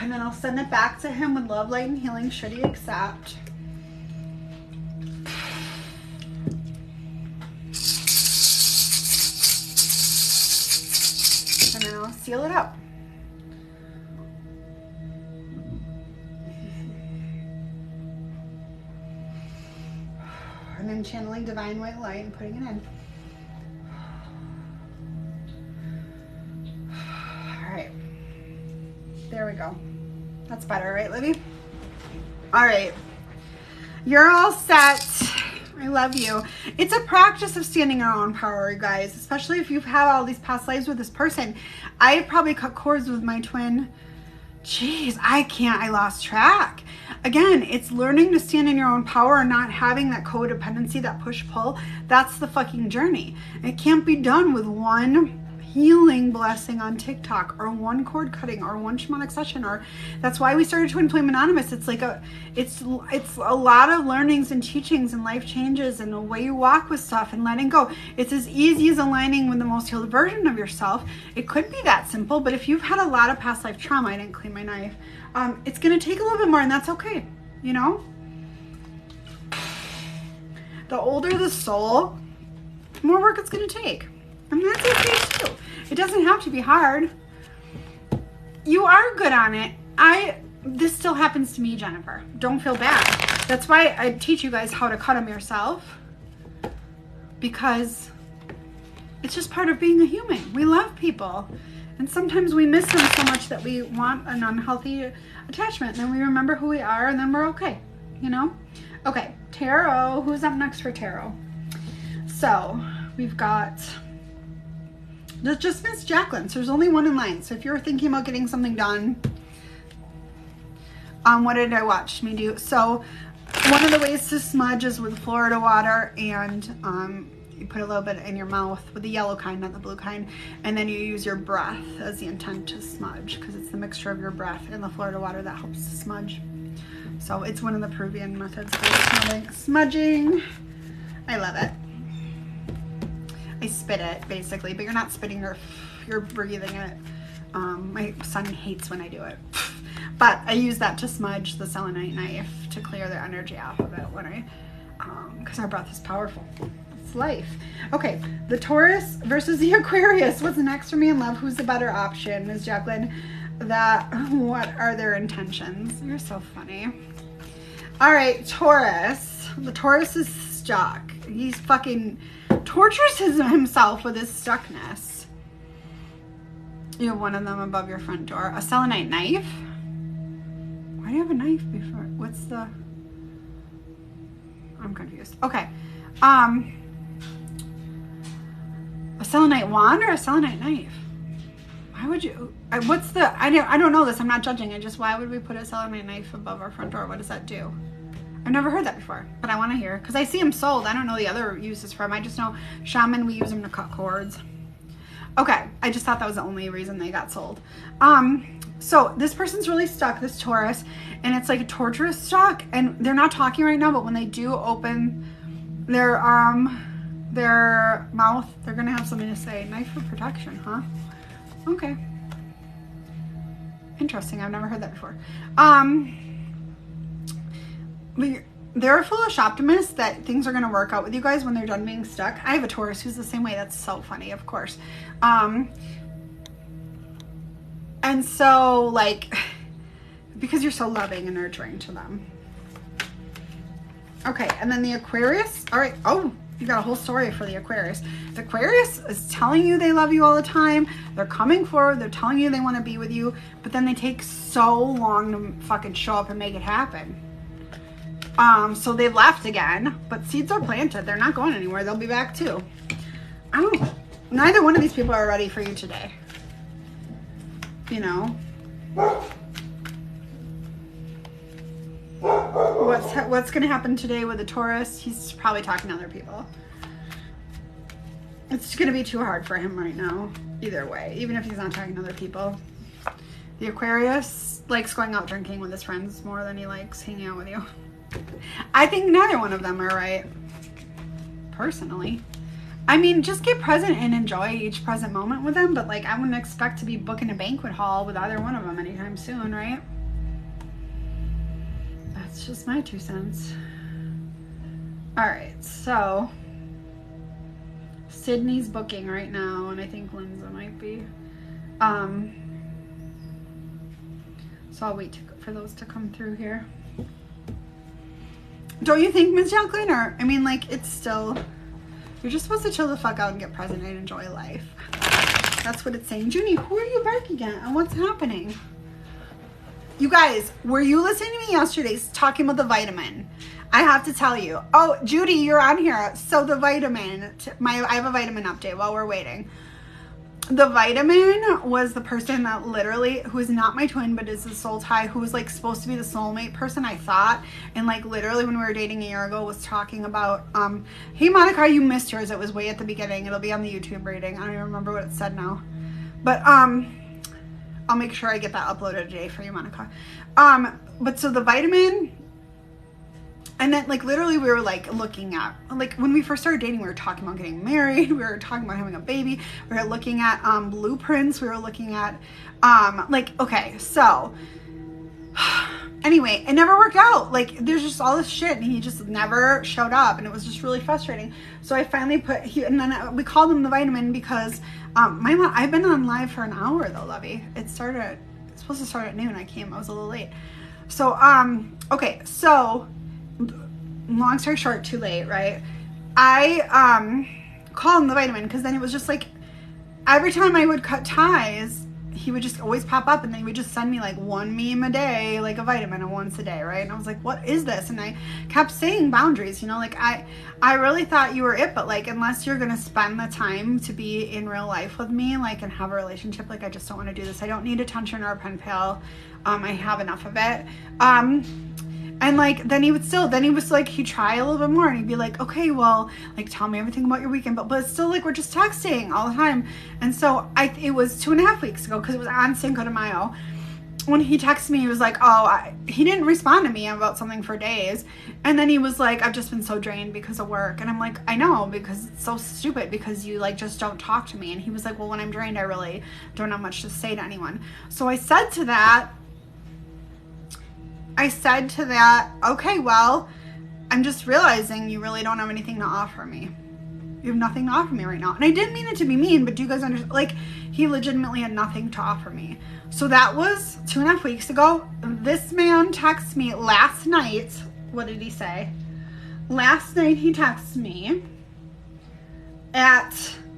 And then I'll send it back to him with love, light, and healing should he accept. And then I'll seal it up. And then channeling divine white light and putting it in. All right. There we go. That's better, right, Libby? All right. You're all set. I love you. It's a practice of standing in our own power, you guys, especially if you've had all these past lives with this person. I probably cut cords with my twin. Jeez, I lost track. Again, it's learning to stand in your own power and not having that codependency, that push-pull. That's the fucking journey. It can't be done with one healing blessing on TikTok or one cord cutting or one shamanic session. Or that's why we started Twin Flame Anonymous. It's like it's a lot of learnings and teachings and life changes and the way you walk with stuff and letting go. It's as easy as aligning with the most healed version of yourself. It could be that simple, but if you've had a lot of past life trauma, I didn't clean my knife, it's going to take a little bit more, and that's okay. You know, the older the soul, the more work it's going to take. And that's okay too. It doesn't have to be hard. You are good on it. This still happens to me, Jennifer. Don't feel bad. That's why I teach you guys how to cut them yourself, because it's just part of being a human. We love people, and sometimes we miss them so much that we want an unhealthy attachment, and then we remember who we are, and then we're okay, you know? Okay, tarot. Who's up next for tarot? So we've got just Miss Jacqueline. So there's only one in line. So if you're thinking about getting something done, what did I watch me do? So one of the ways to smudge is with Florida water, and you put a little bit in your mouth with the yellow kind, not the blue kind, and then you use your breath as the intent to smudge, because it's the mixture of your breath and the Florida water that helps to smudge. So it's one of the Peruvian methods of smudging. I love it. I spit it basically, but you're not spitting, you're breathing it. My son hates when I do it, but I use that to smudge the selenite knife to clear the energy off of it when I, because our breath is powerful. It's life. Okay, the Taurus versus the Aquarius. What's next for me in love? Who's the better option, Ms. Jacqueline? What are their intentions? You're so funny. All right, Taurus. The Taurus is stuck. He's fucking tortures himself with his stuckness. You have one of them above your front door. A selenite knife? Why do you have a knife before? What's the... I'm confused. Okay. A selenite wand or a selenite knife? Why would you... What's the... I don't know this. I'm not judging. Why would we put a selenite knife above our front door? What does that do? I've never heard that before, but I want to hear, because I see them sold. I don't know the other uses for them. I just know shaman, we use them to cut cords. Okay, I just thought that was the only reason they got sold. So this person's really stuck, this Taurus, and it's like a torturous stuck, and they're not talking right now, but when they do open their mouth, they're gonna have something to say. Knife for protection, huh? Okay. Interesting, I've never heard that before. They're a foolish optimist that things are going to work out with you guys when they're done being stuck. I have a Taurus who's the same way. That's so funny, of course. I And so, like, because you're so loving and nurturing to them. Okay, and then the Aquarius. All right. Oh, you got a whole story for the Aquarius. The Aquarius is telling you they love you all the time. They're coming forward. They're telling you they want to be with you. But then they take so long to fucking show up and make it happen. So they've left again. But seeds are planted. They're not going anywhere. They'll be back too. Neither one of these people are ready for you today. You know? What's going to happen today with the Taurus? He's probably talking to other people. It's going to be too hard for him right now. Either way, even if he's not talking to other people. The Aquarius likes going out drinking with his friends more than he likes hanging out with you. I think neither one of them are right. Personally. I mean, just get present and enjoy each present moment with them. But like, I wouldn't expect to be booking a banquet hall with either one of them anytime soon, right? That's just my 2 cents. All right, so Sydney's booking right now, and I think Lindsay might be. So I'll wait for those to come through here. Don't you think, Ms. Jacqueline? Or, I mean, like, it's still, you're just supposed to chill the fuck out and get present and enjoy life. That's what it's saying. Junie, who are you barking at and what's happening? You guys, were you listening to me yesterday talking about the vitamin? I have to tell you. Oh, Judy, you're on here. So the vitamin, I have a vitamin update while we're waiting. The vitamin was the person that literally, who is not my twin, but is a soul tie, who was like supposed to be the soulmate person, I thought. And like literally when we were dating a year ago was talking about, hey Monica, you missed yours. It was way at the beginning. It'll be on the YouTube reading. I don't even remember what it said now. But I'll make sure I get that uploaded today for you, Monica. But so the vitamin, and then like literally we were like looking at, like when we first started dating, we were talking about getting married. We were talking about having a baby. We were looking at blueprints. We were looking at like, okay, so anyway, it never worked out. Like there's just all this shit and he just never showed up and it was just really frustrating. So I finally and then we called him the vitamin because I've been on live for an hour though, Lovey. It's supposed to start at noon. I was a little late. So, okay, so long story short, too late, right? I called him the vitamin because then it was just like every time I would cut ties, he would just always pop up and then he would just send me like one meme a day, like a vitamin once a day, right? And I was like, what is this? And I kept saying boundaries, you know, like I really thought you were it, but like unless you're gonna spend the time to be in real life with me, like and have a relationship, like I just don't want to do this. I don't need attention or a pen pal. I have enough of it. And like then he was like, he'd try a little bit more and he'd be like, okay, well, like tell me everything about your weekend, but it's still like we're just texting all the time. And so it was 2.5 weeks ago because it was on Cinco de Mayo when he texted me. He was like, he didn't respond to me about something for days, and then he was like, I've just been so drained because of work. And I'm like, I know, because it's so stupid because you like just don't talk to me. And he was like, well, when I'm drained I really don't have much to say to anyone. So I said to that, okay, well, I'm just realizing you really don't have anything to offer me. You have nothing to offer me right now. And I didn't mean it to be mean, but do you guys understand? Like, he legitimately had nothing to offer me. So that was 2.5 weeks ago. This man texted me last night. What did he say? Last night he texted me at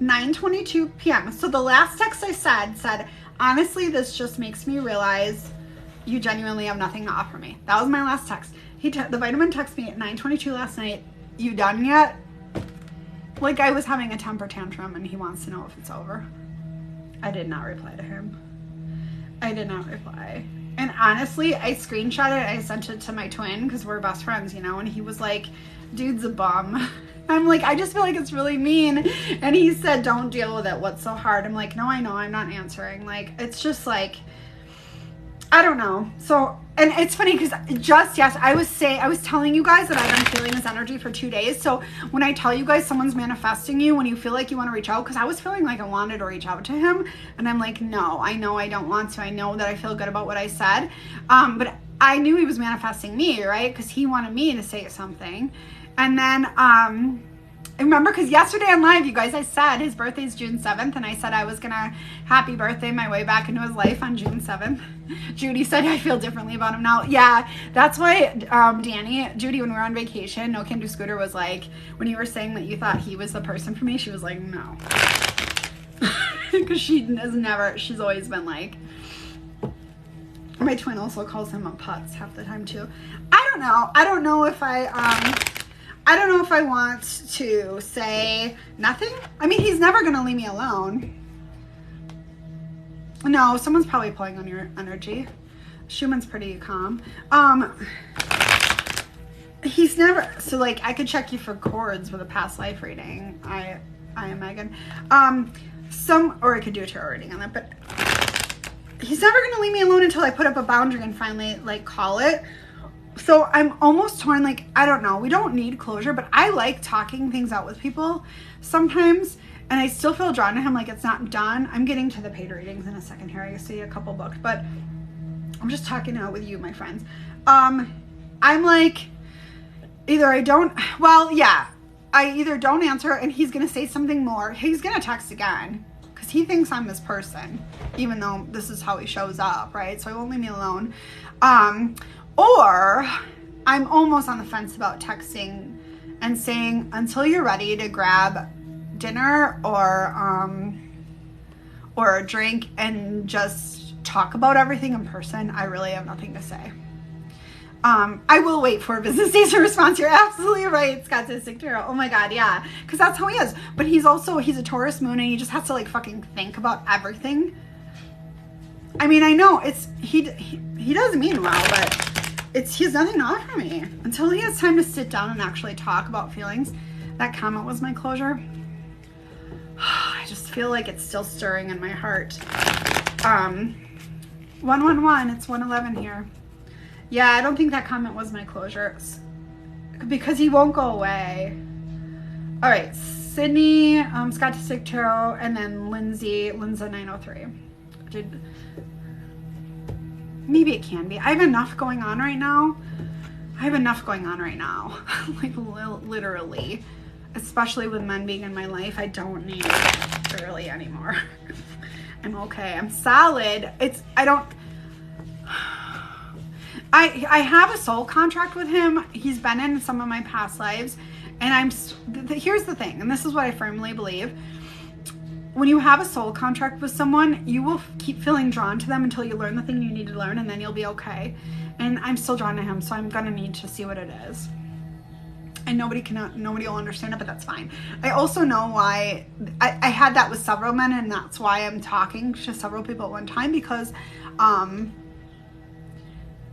9:22 p.m. So the last text I said, honestly, this just makes me realize you genuinely have nothing to offer me. That was my last text. The vitamin texted me at 9:22 last night. You done yet? Like I was having a temper tantrum and he wants to know if it's over. I did not reply to him. I did not reply. And honestly, I screenshot it. I sent it to my twin because we're best friends, you know, and he was like, dude's a bum. I'm like, I just feel like it's really mean. And he said, don't deal with it. What's so hard? I'm like, no, I know. I'm not answering. Like, it's just like, I don't know. So, and it's funny because I was telling you guys that I've been feeling this energy for 2 days. So when I tell you guys someone's manifesting you, when you feel like you want to reach out, because I was feeling like I wanted to reach out to him, and I'm like, no, I know I don't want to. I know that I feel good about what I said. But I knew he was manifesting me, right? Because he wanted me to say something. And then remember, because yesterday on live, you guys, I said his birthday's June 7th, and I said I was gonna happy birthday my way back into his life on June 7th. Judy said I feel differently about him now. Yeah, that's why Judy, when we were on vacation, No Can Do Scooter was like, when you were saying that you thought he was the person for me, she was like, no. Because she's always been like, my twin also calls him a putz half the time too. I don't know if I want to say nothing. I mean, he's never gonna leave me alone. No, someone's probably pulling on your energy. Schumann's pretty calm. He's never, so like I could check you for cords with a past life reading. I am Megan. Or I could do a tarot reading on that, but he's never gonna leave me alone until I put up a boundary and finally like call it. So I'm almost torn, like, I don't know. We don't need closure, but I like talking things out with people sometimes, and I still feel drawn to him, like it's not done. I'm getting to the paid readings in a second here. I see a couple booked, but I'm just talking out with you, my friends. I'm like, I either don't answer and he's gonna say something more. He's gonna text again because he thinks I'm this person, even though this is how he shows up, right? So he won't leave me alone. Or I'm almost on the fence about texting and saying, until you're ready to grab dinner or a drink and just talk about everything in person, I really have nothing to say. I will wait for business days to response. You're absolutely right, Scottistic Tarot. Oh my God, yeah. Because that's how he is. But he's a Taurus moon, and he just has to like fucking think about everything. I mean, I know he does mean well, but he has nothing to offer me until he has time to sit down and actually talk about feelings. That comment was my closure. I just feel like it's still stirring in my heart. 111, it's 111 here. Yeah, I don't think that comment was my closure because he won't go away. All right, Sydney, Scottistic Tarot, and then Lindsay 903. Maybe it can be. I have enough going on right now. Like literally, especially with men being in my life. I don't need really anymore. I'm okay. I'm solid. I have a soul contract with him. He's been in some of my past lives, and here's the thing, and this is what I firmly believe. When you have a soul contract with someone, you will keep feeling drawn to them until you learn the thing you need to learn, and then you'll be okay. And I'm still drawn to him, so I'm gonna need to see what it is. And nobody will understand it, but that's fine. I also know why I had that with several men, and that's why I'm talking to several people at one time, because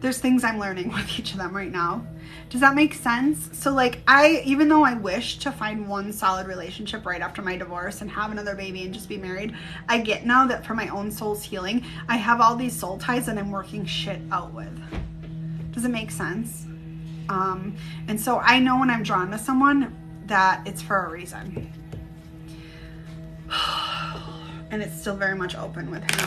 there's things I'm learning with each of them right now. Does that make sense? So like even though I wish to find one solid relationship right after my divorce and have another baby and just be married, I get now that for my own soul's healing, I have all these soul ties that I'm working shit out with. Does it make sense? And so I know when I'm drawn to someone that it's for a reason. And it's still very much open with him.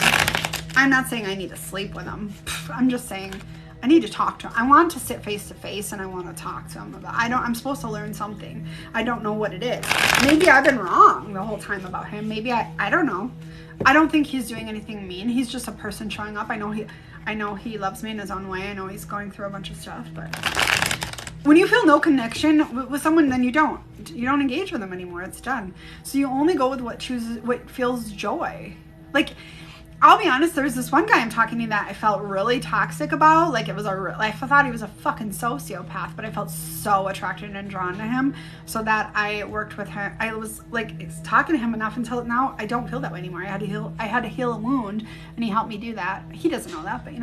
I'm not saying I need to sleep with him. I'm just saying I need to talk to him. I want to sit face to face and I want to talk to him about, I'm supposed to learn something. I don't know what it is. Maybe I've been wrong the whole time about him. Maybe I don't know. I don't think he's doing anything mean. He's just a person showing up. I know he loves me in his own way. I know he's going through a bunch of stuff, but when you feel no connection with someone, then you don't engage with them anymore. It's done. So you only go with what feels joy. Like, I'll be honest, there's this one guy I'm talking to that I felt really toxic about. Like, I thought he was a fucking sociopath, but I felt so attracted and drawn to him, so that I worked with him. I was like talking to him enough until now I don't feel that way anymore. I had to heal a wound, and he helped me do that. He doesn't know that, but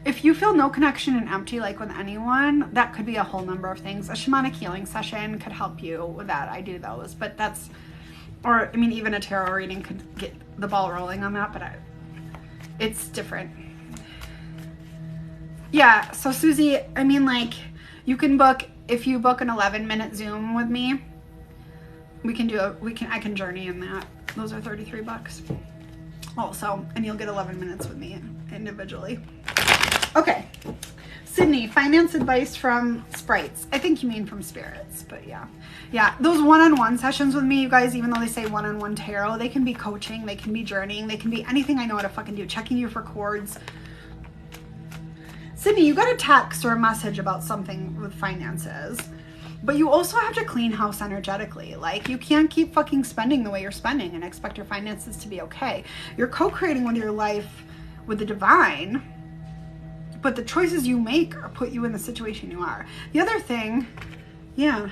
if you feel no connection and empty, like with anyone, that could be a whole number of things. A shamanic healing session could help you with that. I do those, but even a tarot reading could get the ball rolling on that, but it's different. Yeah, so Susie, you can book, if you book an 11-minute Zoom with me, I can journey in that. Those are $33 also, and you'll get 11 minutes with me individually. Okay, Sydney, finance advice from sprites. I think you mean from spirits, but yeah. Yeah, those one-on-one sessions with me, you guys, even though they say one-on-one tarot, they can be coaching, they can be journeying, they can be anything I know how to fucking do. Checking you for cords. Sydney, you got a text or a message about something with finances, but you also have to clean house energetically. Like, you can't keep fucking spending the way you're spending and expect your finances to be okay. You're co-creating with your life with the divine, but the choices you make put you in the situation you are. The other thing, yeah,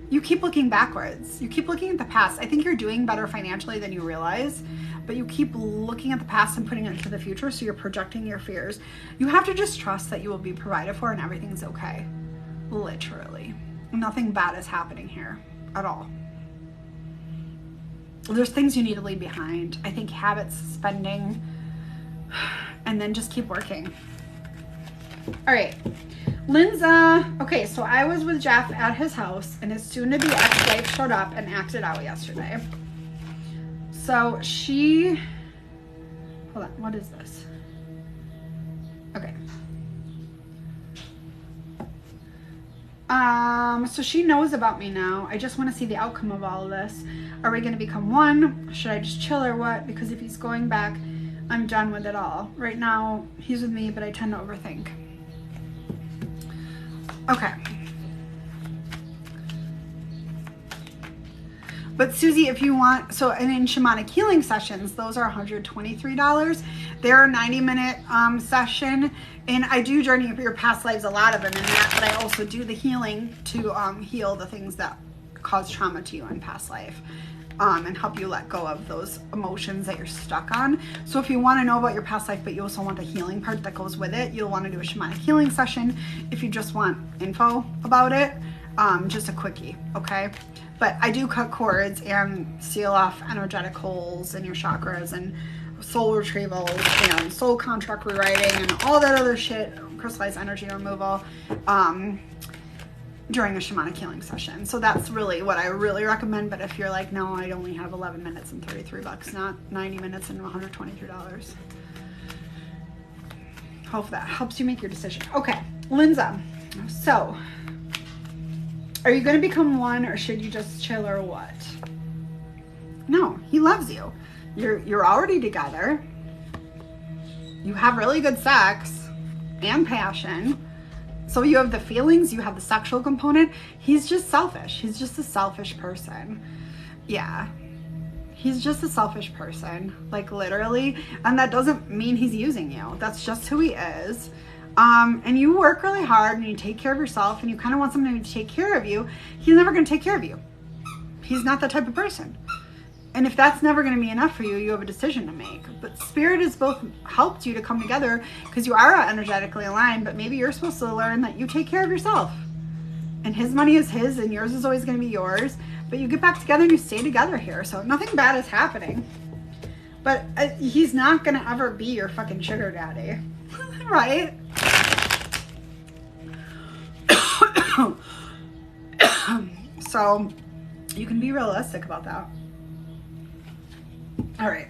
you keep looking backwards. You keep looking at the past. I think you're doing better financially than you realize, but you keep looking at the past and putting it into the future, so you're projecting your fears. You have to just trust that you will be provided for and everything's okay. Literally. Nothing bad is happening here at all. There's things you need to leave behind. I think habits, spending, and then just keep working. All right, Lynn's, okay, so I was with Jeff at his house, and his soon-to-be ex-wife showed up and acted out yesterday. So she, hold on, what is this? Okay. So she knows about me now. I just want to see the outcome of all of this. Are we going to become one? Should I just chill or what? Because if he's going back, I'm done with it all. Right now, he's with me, but I tend to overthink. Okay. But Susie, if you want, so and in shamanic healing sessions, those are $123. They're a 90-minute session, and I do journey for your past lives, a lot of them in that, but I also do the healing to heal the things that cause trauma to you in past life, and help you let go of those emotions that you're stuck on. So if you want to know about your past life, but you also want the healing part that goes with it, you'll want to do a shamanic healing session. If you just want info about it, just a quickie, okay? But I do cut cords and seal off energetic holes in your chakras and soul retrieval and soul contract rewriting and all that other shit, crystallized energy removal, during a shamanic healing session. So that's really what I really recommend. But if you're like, no, I only have 11 minutes and 33 bucks, not 90 minutes and $123. Hope that helps you make your decision. Okay, Linza, so are you going to become one, or should you just chill, or what? No, he loves you. You're already together. You have really good sex and passion. So you have the feelings, you have the sexual component. He's just selfish. He's just a selfish person. Yeah. He's just a selfish person, like literally. And that doesn't mean he's using you. That's just who he is. And you work really hard and you take care of yourself and you kind of want somebody to take care of you. He's never going to take care of you. He's not that type of person. And if that's never going to be enough for you, you have a decision to make. But Spirit has both helped you to come together because you are energetically aligned, but maybe you're supposed to learn that you take care of yourself. And his money is his and yours is always going to be yours. But you get back together and you stay together here. So nothing bad is happening. But he's not going to ever be your fucking sugar daddy. Right? So you can be realistic about that. All right.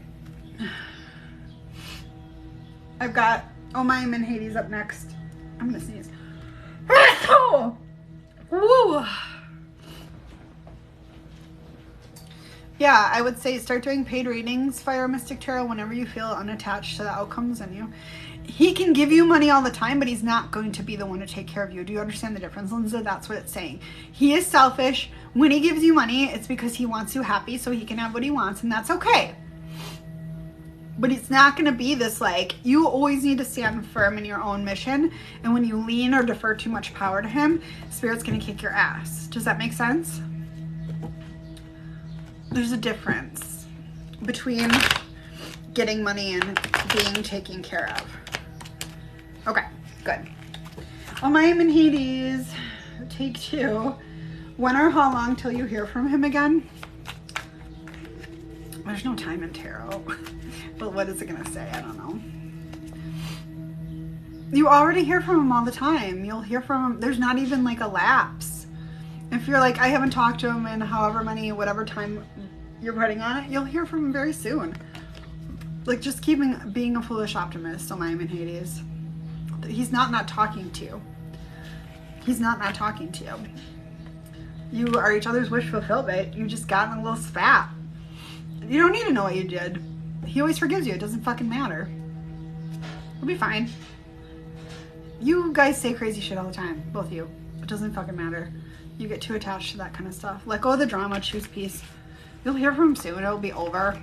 I've got Omayim and Hades up next. I'm gonna sneeze. Woo. Yeah, I would say start doing paid readings, Fire Mystic Tarot, whenever you feel unattached to the outcomes in you. He can give you money all the time, but he's not going to be the one to take care of you. Do you understand the difference, Lindsay? That's what it's saying. He is selfish. When he gives you money, it's because he wants you happy so he can have what he wants, and that's okay. But it's not going to be this, like, you always need to stand firm in your own mission, and when you lean or defer too much power to him, Spirit's going to kick your ass. Does that make sense? There's a difference between getting money and being taken care of. Okay, good. Omayim and Hades, take 2. When or how long till you hear from him again? There's no time in tarot. But what is it gonna say? I don't know. You already hear from him all the time. You'll hear from him. There's not even like a lapse. If you're like, I haven't talked to him in however many, whatever time you're putting on it, you'll hear from him very soon. Like, just being a foolish optimist, Omayim and Hades. He's not talking to you. He's not talking to you. You are each other's wish fulfillment. You just got in a little spat. You don't need to know what you did. He always forgives you. It doesn't fucking matter. You'll be fine. You guys say crazy shit all the time. Both of you. It doesn't fucking matter. You get too attached to that kind of stuff. Let go of the drama. Choose peace. You'll hear from him soon. It'll be over.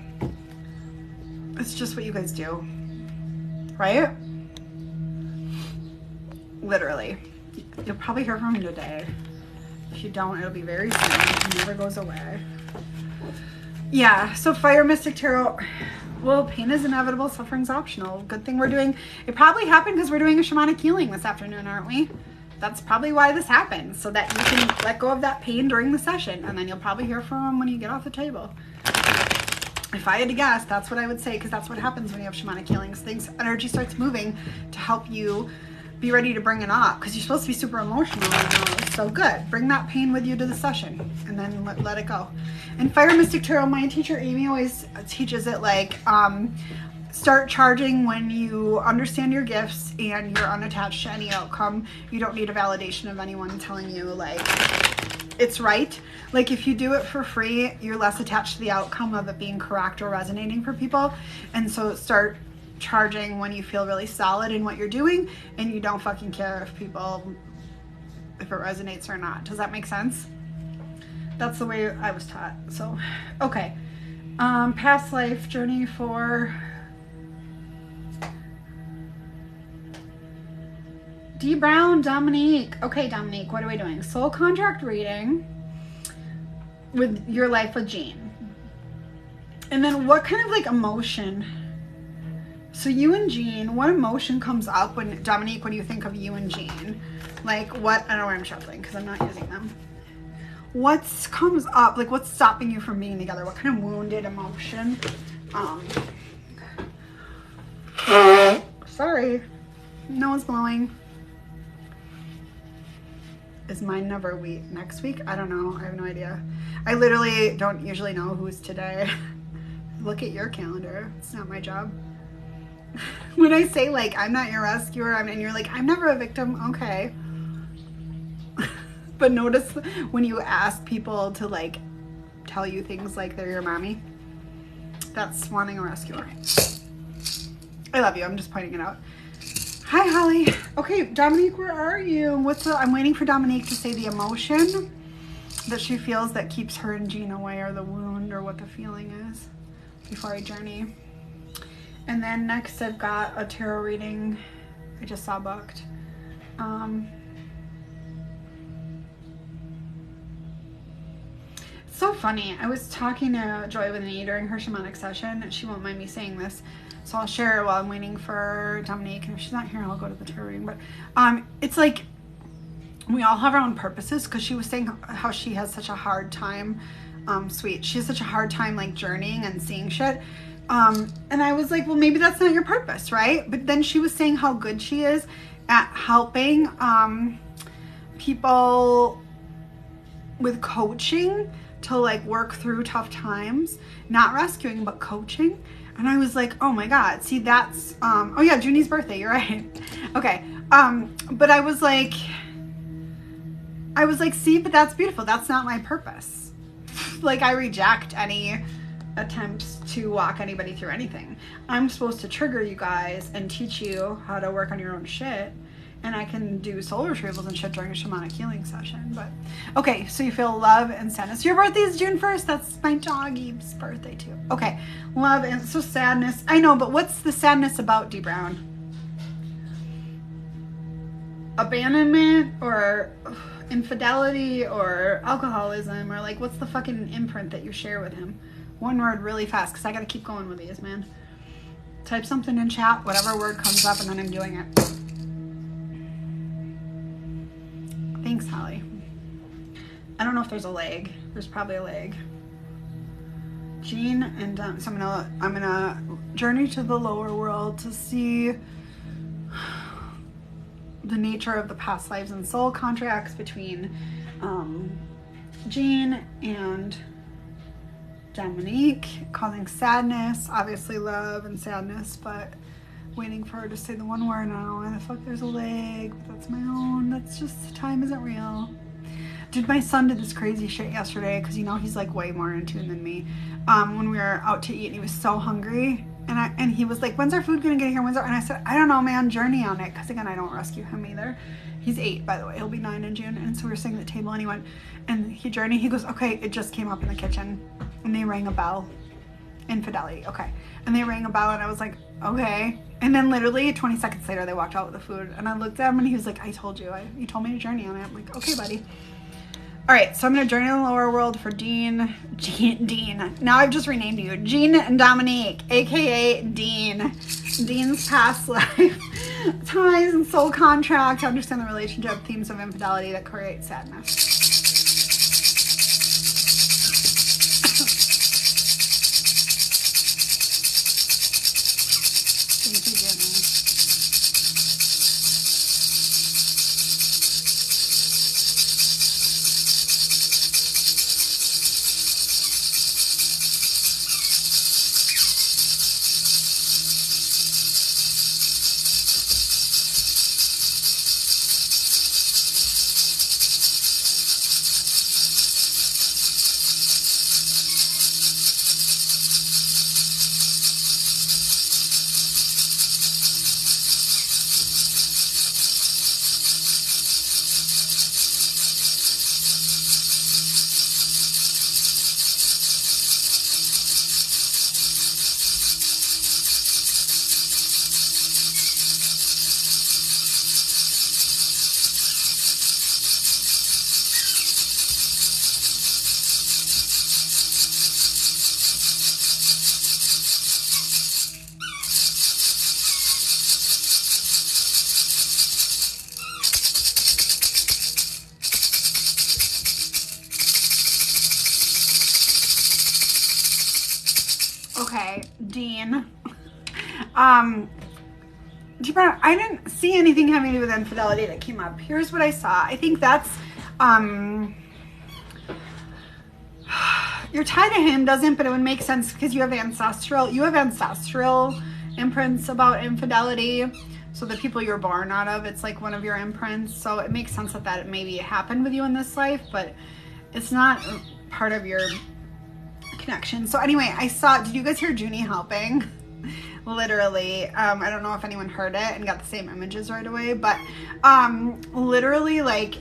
It's just what you guys do. Right? Literally. You'll probably hear from him today. If you don't, it'll be very soon. It never goes away. Yeah, so Fire Mystic Tarot. Well, pain is inevitable, suffering's optional. Good thing we're doing, it probably happened because we're doing a shamanic healing this afternoon, aren't we? That's probably why this happened, so that you can let go of that pain during the session, and then you'll probably hear from him when you get off the table. If I had to guess, that's what I would say, because that's what happens when you have shamanic healings. Energy starts moving to help you be ready to bring it up, because you're supposed to be super emotional right now. So good. Bring that pain with you to the session, and then let it go. And Fire Mystic Tarot, my teacher Amy always teaches it like, start charging when you understand your gifts and you're unattached to any outcome. You don't need a validation of anyone telling you like it's right. Like if you do it for free, you're less attached to the outcome of it being correct or resonating for people. And so start charging when you feel really solid in what you're doing and you don't fucking care if it resonates or not. Does that make sense? That's the way I was taught. So, okay. Past life journey for D. Brown, Dominique. Okay, Dominique, what are we doing? Soul contract reading with your life with Jean. And then what kind of like emotion? So you and Jean, what emotion comes up when, Dominique, when you think of you and Jean? Like what, I don't know where I'm shuffling because I'm not using them. What comes up, like what's stopping you from being together? What kind of wounded emotion? Sorry, nose blowing. Is mine never next week? I don't know. I have no idea. I literally don't usually know who's today. Look at your calendar. It's not my job. When I say like, I'm not your rescuer, and you're like, I'm never a victim. Okay. But notice when you ask people to like tell you things like they're your mommy, that's wanting a rescuer. I love you. I'm just pointing it out. Hi, Holly. Okay, Dominique, where are you? I'm waiting for Dominique to say the emotion that she feels that keeps her and Jean away, or the wound, or what the feeling is before I journey. And then next I've got a tarot reading I just saw booked. So funny. I was talking to Joy with me during her shamanic session, and she won't mind me saying this, so I'll share it while I'm waiting for Dominique. And if she's not here, I'll go to the tarot reading. But it's like we all have our own purposes, because she was saying how she has such a hard time, she has such a hard time like journeying and seeing shit. And I was like, well, maybe that's not your purpose, right? But then she was saying how good she is at helping people with coaching to like work through tough times, not rescuing, but coaching. And I was like, oh my God, see, that's, oh yeah, Junie's birthday, you're right. Okay. But I was like, see, but that's beautiful. That's not my purpose. Like I reject any attempts to walk anybody through anything. I'm supposed to trigger you guys and teach you how to work on your own shit. And I can do soul retrievals and shit during a shamanic healing session. But okay, so you feel love and sadness. Your birthday is June 1st. That's my doggy's birthday too. Okay, love and so sadness. I know, but what's the sadness about, D. Brown? Abandonment or infidelity or alcoholism, or like what's the fucking imprint that you share with him? One word really fast, because I gotta keep going with these, man. Type something in chat, whatever word comes up, and then I'm doing it. Thanks, Holly. I don't know if there's a leg. There's probably a leg. Jean and so I'm gonna journey to the lower world to see the nature of the past lives and soul contracts between Jean and Dominique, causing sadness, obviously love and sadness, but waiting for her to say the one word. I don't know why the fuck there's a leg, but that's my own. That's just, time isn't real. Dude, my son did this crazy shit yesterday because, you know, he's like way more in tune than me. When we were out to eat and he was so hungry, and he was like, when's our food gonna get here? And I said, I don't know, man, journey on it. Because again, I don't rescue him either. He's 8, by the way. He'll be 9 in June. And so we were sitting at the table and he went, and he journeyed. He goes, okay, it just came up in the kitchen. And they rang a bell. Infidelity, okay. And they rang a bell and I was like, okay. And then literally 20 seconds later, they walked out with the food. And I looked at him and he was like, I told you. You told me to journey on it. I'm like, okay, buddy. All right, so I'm going to journey in the lower world for Dean. Now I've just renamed you. Jean and Dominique, a.k.a. Dean. Dean's past life, ties and soul contract, to understand the relationship, themes of infidelity that create sadness. Thank you, Jimmy. Okay, Dean. I didn't see anything having to do with infidelity that came up. Here's what I saw. I think that's your tie to him doesn't, but it would make sense because you have ancestral imprints about infidelity. So the people you're born out of, it's like one of your imprints. So it makes sense that it maybe happened with you in this life, but it's not part of your connection. So anyway, did you guys hear Junie helping? Literally, I don't know if anyone heard it and got the same images right away, but literally, like,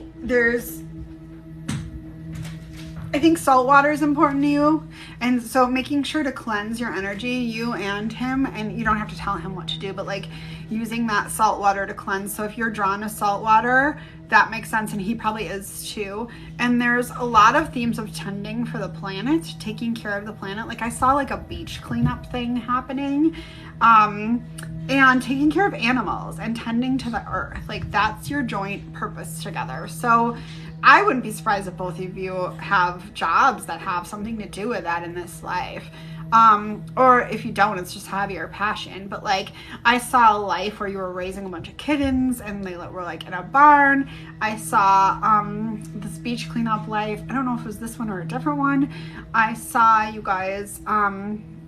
I think salt water is important to you, and so making sure to cleanse your energy, you and him, and you don't have to tell him what to do, but like using that salt water to cleanse. So if you're drawn to salt water, that makes sense, and he probably is too. And there's a lot of themes of tending for the planet, taking care of the planet. Like I saw like a beach cleanup thing happening, and taking care of animals and tending to the earth. Like that's your joint purpose together. So I wouldn't be surprised if both of you have jobs that have something to do with that in this life. Or if you don't, it's just hobby or passion. But like I saw a life where you were raising a bunch of kittens and they were like in a barn. I saw this beach cleanup life. I don't know if it was this one or a different one. I saw you guys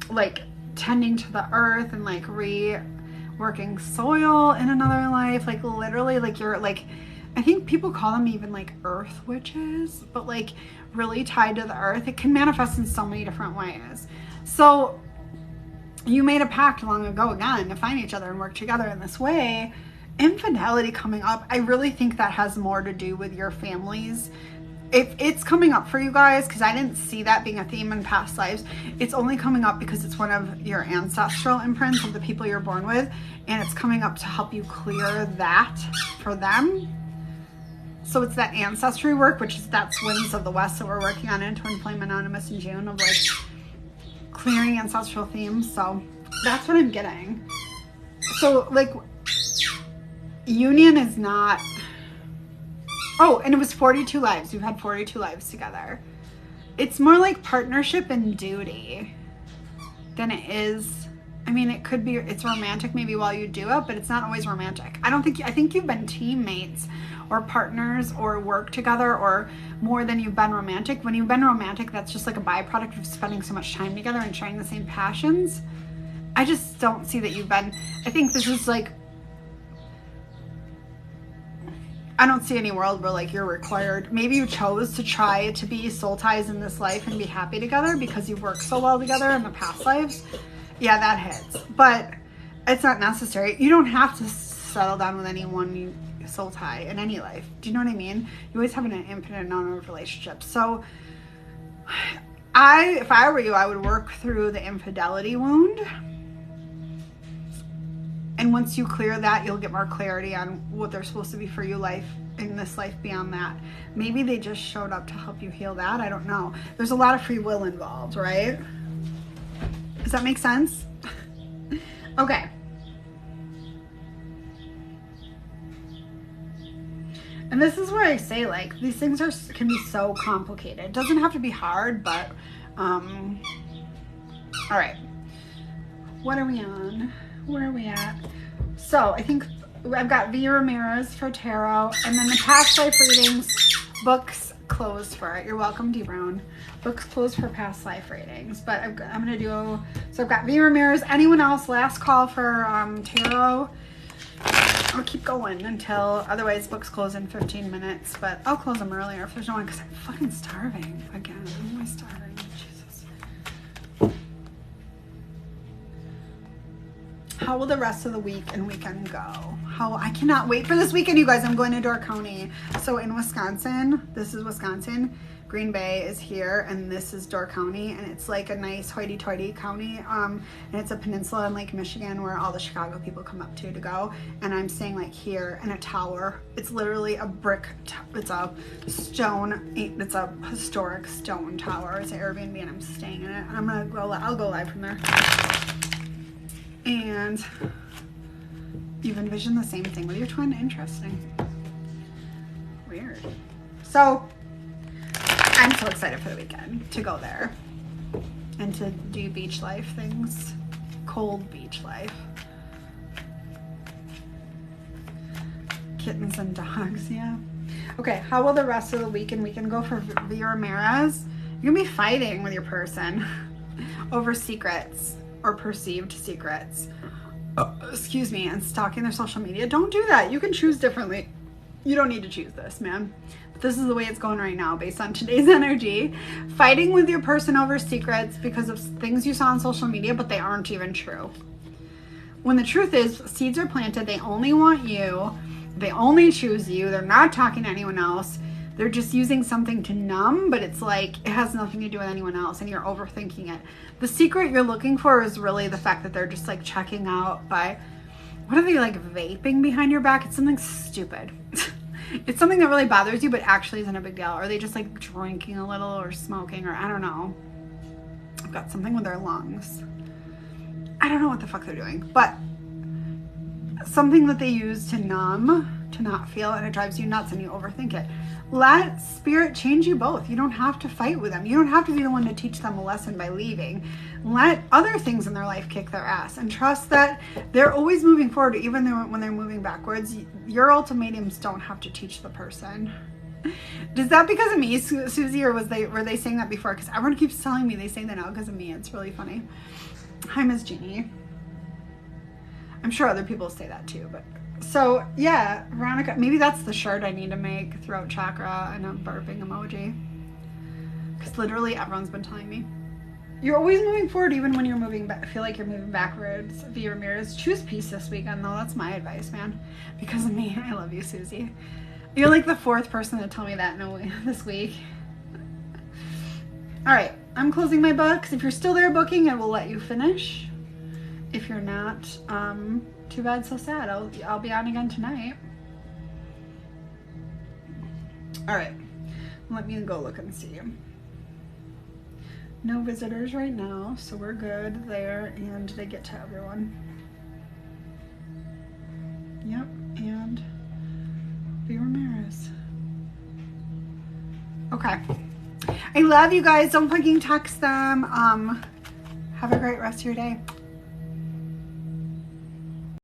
like tending to the earth and like reworking soil in another life. Like literally, like you're like, I think people call them even like earth witches, but like really tied to the earth. It can manifest in so many different ways. So you made a pact long ago again to find each other and work together in this way. Infidelity coming up, I really think that has more to do with your families. If it's coming up for you guys, because I didn't see that being a theme in past lives, it's only coming up because it's one of your ancestral imprints of the people you're born with, and it's coming up to help you clear that for them. So it's that ancestry work, that's Winds of the West that we're working on in Twin Flame Anonymous in June, of like clearing ancestral themes. So that's what I'm getting. So like union is not, oh, and it was 42 lives. We've had 42 lives together. It's more like partnership and duty than it is. I mean, it could be, it's romantic maybe while you do it, but it's not always romantic. I think you've been teammates or partners or work together, or more than you've been romantic. When you've been romantic, that's just like a byproduct of spending so much time together and sharing the same passions. I just don't see that you've been, I think this is like, I don't see any world where like you're required. Maybe you chose to try to be soul ties in this life and be happy together because you worked so well together in the past lives. Yeah, that hits. But it's not necessary. You don't have to settle down with anyone you soul tie in any life. Do you know what I mean? You always have an infinite number of relationships. So if I were you, I would work through the infidelity wound. And once you clear that, you'll get more clarity on what they're supposed to be for you in this life beyond that. Maybe they just showed up to help you heal that. I don't know. There's a lot of free will involved, right? Does that make sense? Okay. And this is where I say, like, these things can be so complicated. It doesn't have to be hard, but, all right. What are we on? Where are we at? So I think I've got V. Ramirez for tarot, and then the past life readings, books closed for it. You're welcome, D. Brown. Books closed for past life readings, but I'm gonna do, so I've got V. Ramirez. Anyone else? Last call for tarot. I'll keep going until, otherwise books close in 15 minutes, but I'll close them earlier if there's no one, because I'm fucking starving again. Why am I starving? Jesus. How will the rest of the week and weekend go? I cannot wait for this weekend, you guys. I'm going to Door County. So in Wisconsin, this is Wisconsin. Green Bay is here, and this is Door County, and it's like a nice hoity-toity county, and it's a peninsula in Lake Michigan where all the Chicago people come up to go, and I'm staying like here in a tower. It's literally a brick, it's a stone, it's a historic stone tower. It's an Airbnb, and I'm staying in it, and I'll go live from there. And you've envisioned the same thing with your twin. Interesting. Weird. So I'm so excited for the weekend to go there and to do beach life things. Cold beach life. Kittens and dogs, yeah. Okay, how will the rest of the week and weekend go for V. Ramirez? You're gonna be fighting with your person over secrets or perceived secrets. Excuse me, and stalking their social media. Don't do that. You can choose differently. You don't need to choose this, man. But this is the way it's going right now based on today's energy. Fighting with your person over secrets because of things you saw on social media, but they aren't even true. When the truth is, seeds are planted. They only want you. They only choose you. They're not talking to anyone else. They're just using something to numb, but it's like it has nothing to do with anyone else, and you're overthinking it. The secret you're looking for is really the fact that they're just like checking out by, what are they, like vaping behind your back? It's something stupid. It's something that really bothers you, but actually isn't a big deal. Are they just like drinking a little or smoking, or I don't know. I've got something with their lungs. I don't know what the fuck they're doing, but something that they use to numb, to not feel, and it drives you nuts and you overthink it. Let spirit change you both. You don't have to fight with them. You don't have to be the one to teach them a lesson by leaving. Let other things in their life kick their ass, and trust that they're always moving forward, even when they're moving backwards. Your ultimatums don't have to teach the person. Is that because of me, Susie, or were they saying that before? Because everyone keeps telling me they say that now because of me. It's really funny. Hi, Miss Jeannie. I'm sure other people say that too, but so yeah, Veronica, maybe that's the shirt I need to make, throat chakra and a burping emoji, because literally everyone's been telling me you're always moving forward even when you're moving back. I feel like you're moving backwards. V. Ramirez, choose peace this weekend though. That's my advice, man. Because of me. I love you, Susie. You're like the fourth person to tell me that this week. All right, I'm closing my books. If you're still there booking, I will let you finish. If you're not, too bad, so sad. I'll be on again tonight. All right, let me go look and see. No visitors right now, so we're good there, and they get to everyone. Yep, and V. Ramirez. Okay. I love you guys. Don't fucking text them. Have a great rest of your day.